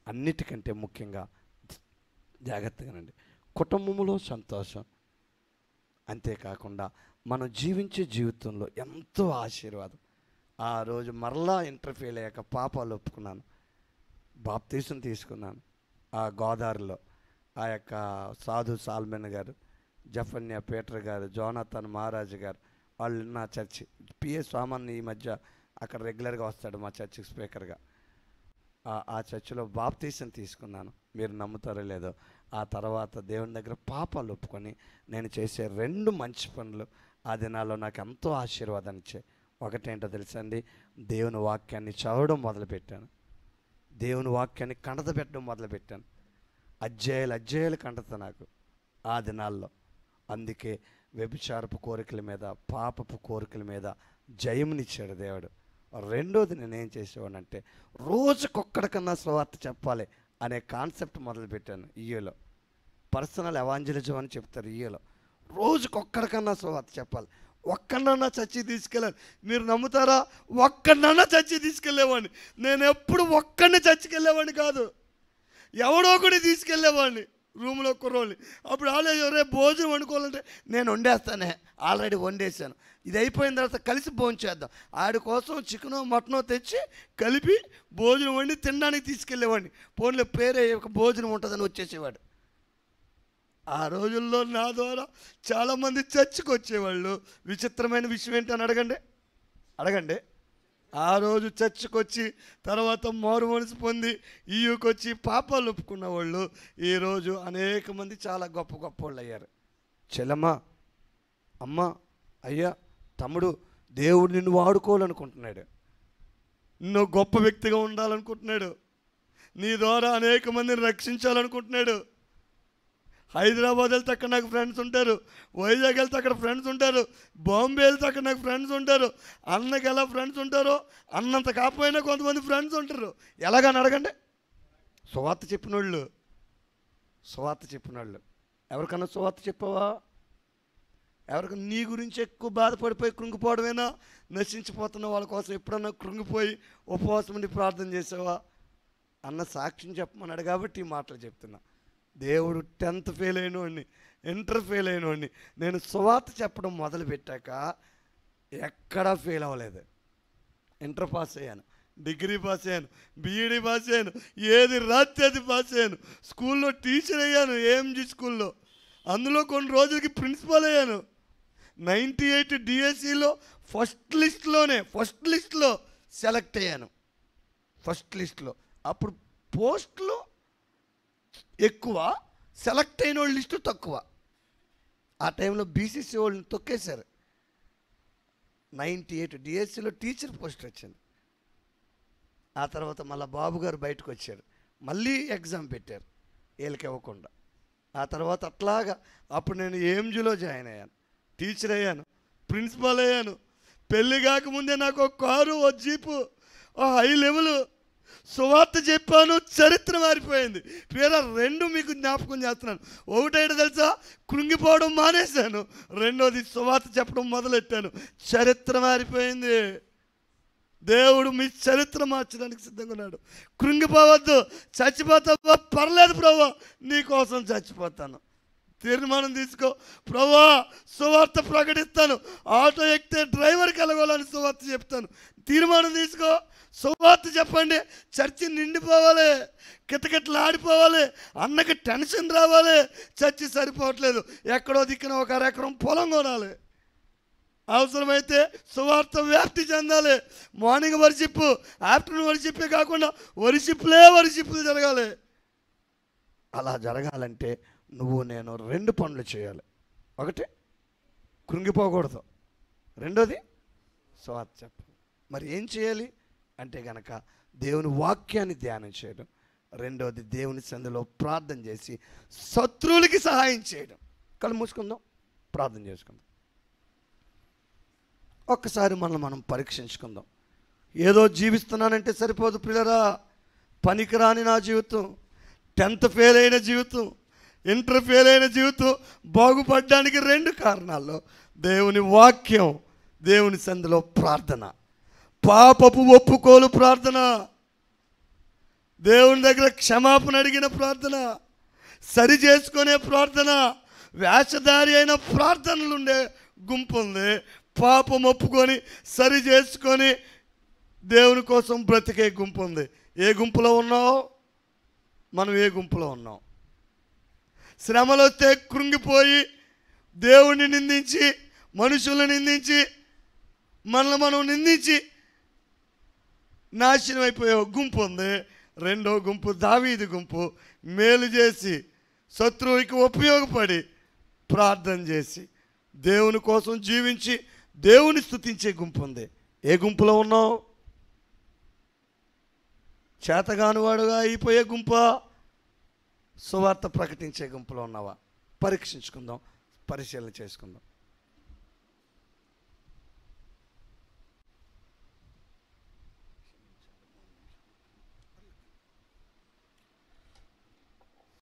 అన్నిటికంటే ముఖ్యంగా జాగ్రత్తగానండి, కుటుంబంలో సంతోషం, అంతేకాకుండా మనం జీవించే జీవితంలో ఎంతో ఆశీర్వాదం. ఆ రోజు మరలా ఇంటర్ఫీల్ అయ్యాక పాపాలు ఒప్పుకున్నాను, బాప్తీసం తీసుకున్నాను. ఆ గోదావరిలో ఆ యొక్క సాధు సాల్మెన్ గారు, జఫన్యా పీటర్ గారు, జోనాథన్ మహారాజు గారు వాళ్ళు నా చర్చి. పిఎస్ సామాన్ ఈ మధ్య అక్కడ రెగ్యులర్గా వస్తాడు మా చర్చికి స్పీకర్గా. ఆ చర్చిలో బాప్తీసం తీసుకున్నాను. మీరు నమ్ముతారో లేదో, ఆ తర్వాత దేవుని దగ్గర పాపాలు ఒప్పుకొని నేను చేసే 2 మంచి పనులు ఆ దినాల్లో నాకు ఎంతో ఆశీర్వాదాన్ని ఇచ్చాయి. ఒకటేంటో తెలుసండి, దేవుని వాక్యాన్ని చదవడం మొదలుపెట్టాను. దేవుని వాక్యాన్ని కంటత పెట్టడం మొదలుపెట్టాను. అధ్యాయాలు కంటత నాకు ఆ దినాల్లో. అందుకే వ్యభిచారపు కోరికల మీద, పాపపు కోరికల మీద జయమునిచ్చాడు దేవుడు. రెండోది నేనేం చేసేవాడినంటే రోజుకొక్కడికన్నా సువార్త చెప్పాలి అనే కాన్సెప్ట్ మొదలుపెట్టాను. ఈయోలో పర్సనల్ ఎవాంజలిజం అని చెప్తారు. ఈయోలో రోజుకొక్కడికన్నా సువార్త చెప్పాలి. ఒక్కడన్నా చర్చి తీసుకెళ్ళాలి. మీరు నమ్ముతారా? ఒక్కడన్నా చర్చి తీసుకెళ్ళేవాడిని. నేను ఎప్పుడు ఒక్కడిని చర్చికి వెళ్ళేవాడిని కాదు, ఎవడో ఒకటి తీసుకెళ్ళేవాడిని రూమ్లో కుర్రోళ్ళని. అప్పుడు ఆలోచన, రేపు భోజనం వండుకోవాలంటే నేను వండేస్తానే, ఆల్రెడీ వండేసాను, ఇది అయిపోయిన తర్వాత కలిసి భోజనం చేద్దాం. ఆడి కోసం చికెనో మటనో తెచ్చి కలిపి భోజనం వండి తినడానికి తీసుకెళ్ళేవాడిని. ఫోన్లో పేరే ఒక భోజనం ఉంటుందని వచ్చేసేవాడు. ఆ రోజుల్లో నా ద్వారా చాలామంది చర్చికి వచ్చేవాళ్ళు. విచిత్రమైన విషయం ఏంటని అడగండి. ఆ రోజు చర్చికి వచ్చి తర్వాత మారు మనసు పొంది ఈయుకి వచ్చి పాపాలు ఒప్పుకున్న వాళ్ళు ఈరోజు అనేక మంది చాలా గొప్ప గొప్ప వాళ్ళు అయ్యారు. చెల్లమ్మ, అమ్మ, అయ్యా, తమ్ముడు, దేవుడు నిన్ను వాడుకోవాలనుకుంటున్నాడు. నువ్వు గొప్ప వ్యక్తిగా ఉండాలనుకుంటున్నాడు. నీ ద్వారా అనేక మందిని రక్షించాలనుకుంటున్నాడు. హైదరాబాద్ వెళ్తే అక్కడ నాకు ఫ్రెండ్స్ ఉంటారు, వైజాగ్ వెళ్తే అక్కడ ఫ్రెండ్స్ ఉంటారు, బాంబే వెళ్తే అక్కడ నాకు ఫ్రెండ్స్ ఉంటారు. అన్నకి ఎలా ఫ్రెండ్స్ ఉంటారో అన్నంత కాకపోయినా కొంతమంది ఫ్రెండ్స్ ఉంటారు. ఎలాగని అడగండి. సువార్త చెప్పిన వాళ్ళు ఎవరికన్నా సువార్త చెప్పావా? ఎవరికన్నా నీ గురించి ఎక్కువ బాధపడిపోయి కృంగిపోవడమేనా? నశించిపోతున్న వాళ్ళ కోసం ఎప్పుడన్నా కృంగిపోయి ఉపవాసం ఉండి ప్రార్థన చేసావా అన్న సాక్ష్యం చెప్పమన్నాడు కాబట్టి ఈ మాటలు చెప్తున్నా. దేవుడు 10th ఫెయిల్ అయినవాడిని, ఇంటర్ ఫెయిల్ అయినవాడిని. నేను సువార్త చెప్పడం మొదలుపెట్టాక ఎక్కడా ఫెయిల్ అవ్వలేదు. ఇంటర్ పాస్ అయ్యాను, డిగ్రీ పాస్ అయ్యాను, బీఈడీ పాస్ అయ్యాను, ఏది రాత్రి అది పాస్ అయ్యాను. స్కూల్లో టీచర్ అయ్యాను, ఏఎంజీ స్కూల్లో. అందులో కొన్ని రోజులకి ప్రిన్సిపాల్ అయ్యాను. 98 డిఎస్సిలో ఫస్ట్ లిస్ట్లో సెలెక్ట్ అయ్యాను. ఫస్ట్ లిస్ట్లో. అప్పుడు పోస్టులు ఎక్కువ, సెలెక్ట్ అయిన వాళ్ళ లిస్టు తక్కువ. ఆ టైంలో బీసీసీ వాళ్ళని తొక్కేశారు. 98 డిఎస్సిలో టీచర్ పోస్ట్ వచ్చింది. ఆ తర్వాత మళ్ళీ బాబు గారు బయటకు వచ్చారు, మళ్ళీ ఎగ్జామ్ పెట్టారు వీళ్ళకి ఇవ్వకుండా. ఆ తర్వాత అట్లాగా అప్పుడు నేను ఏఎంజీలో జాయిన్ అయ్యాను, టీచర్ అయ్యాను, ప్రిన్సిపాల్ అయ్యాను. పెళ్ళి కాకముందే నాకు ఒక కారు, ఒక జీపు, ఒక హై లెవెల్ సువార్త చెప్పాను. చరిత్ర మారిపోయింది. పేర 2 మీకు జ్ఞాపకం చేస్తున్నాను. ఒకటేంటో తెలుసా? కృంగిపోవడం మానేశాను. రెండోది సువార్త చెప్పడం మొదలెట్టాను. చరిత్ర మారిపోయింది. దేవుడు మీ చరిత్ర మార్చడానికి సిద్ధంగా ఉన్నాడు. కృంగిపోవద్దు. చచ్చిపోతావా? పర్లేదు ప్రభు, నీకోసం చచ్చిపోతాను. తీర్మానం తీసుకో. ప్రభా, సువార్త ప్రకటిస్తాను. ఆటో ఎక్కితే డ్రైవర్కి వెళ్ళగోలని సువార్త చెప్తాను. తీర్మానం తీసుకో. సువార్త చెప్పండి. చర్చి నిండిపోవాలి, కిటకిటలు ఆడిపోవాలి, అన్నకి టెన్షన్ రావాలి. చర్చి సరిపోవట్లేదు, ఎక్కడో దిక్కున ఒక ఎకరం పొలం కొనాలి. అవసరమైతే సువార్త వ్యాప్తి చెందాలి. మార్నింగ్ వర్షిప్, ఆఫ్టర్నూన్ వర్షిప్పే కాకుండా వర్షిప్లు జరగాలి. అలా జరగాలంటే నువ్వు నేను 2 పనులు చేయాలి. ఒకటి, కృంగిపోకూడదు. రెండోది, సువార్త చెప్పాలి. మరి ఏం చేయాలి అంటే గనక దేవుని వాక్యాన్ని ధ్యానం చేయడం. రెండోది, దేవుని సన్నిధిలో ప్రార్థన చేసి శత్రువులకి సహాయం చేయడం. కళ్ళు మూసుకుందాం, ప్రార్థన చేసుకుందాం. ఒక్కసారి మనం పరీక్షించుకుందాం. ఏదో జీవిస్తున్నానంటే సరిపోదు పిల్లరా. పనికిరాని నా జీవితం, 10th ఫెయిల్ అయిన జీవితం, ఇంటర్ ఫెయిల్ అయిన జీవితం బాగుపడడానికి 2 కారణాలు: దేవుని వాక్యం, దేవుని సన్నిధిలో ప్రార్థన, పాపపు ఒప్పుకోలు ప్రార్థన, దేవుని దగ్గర క్షమాపణ అడిగిన ప్రార్థన, సరి చేసుకునే ప్రార్థన. వేషధారి అయిన ప్రార్థనలు ఉండే గుంపు ఉంది. పాపం ఒప్పుకొని సరి చేసుకొని దేవుని కోసం బ్రతికే గుంపు ఉంది. ఏ గుంపులో ఉన్నావు? మనం ఏ గుంపులో ఉన్నాం? శ్రమలు వస్తే కృంగిపోయి దేవుణ్ణి నిందించి, మనుషులను నిందించి, మనల్ని మనం నిందించి నాశనం అయిపోయే గుంపు ఉంది. రెండో గుంపు దావీదు గుంపు. మేలు చేసి శత్రువుకి ఉపయోగపడి ప్రార్థన చేసి దేవుని కోసం జీవించి దేవుని స్తుతించే గుంపు ఉంది. ఏ గుంపులో ఉన్నావు? చేతగానివాడుగా అయిపోయే గుంపా? సువార్త ప్రకటించే గుంపులో ఉన్నావా? పరీక్షించుకుందాం, పరిశీలన చేసుకుందాం.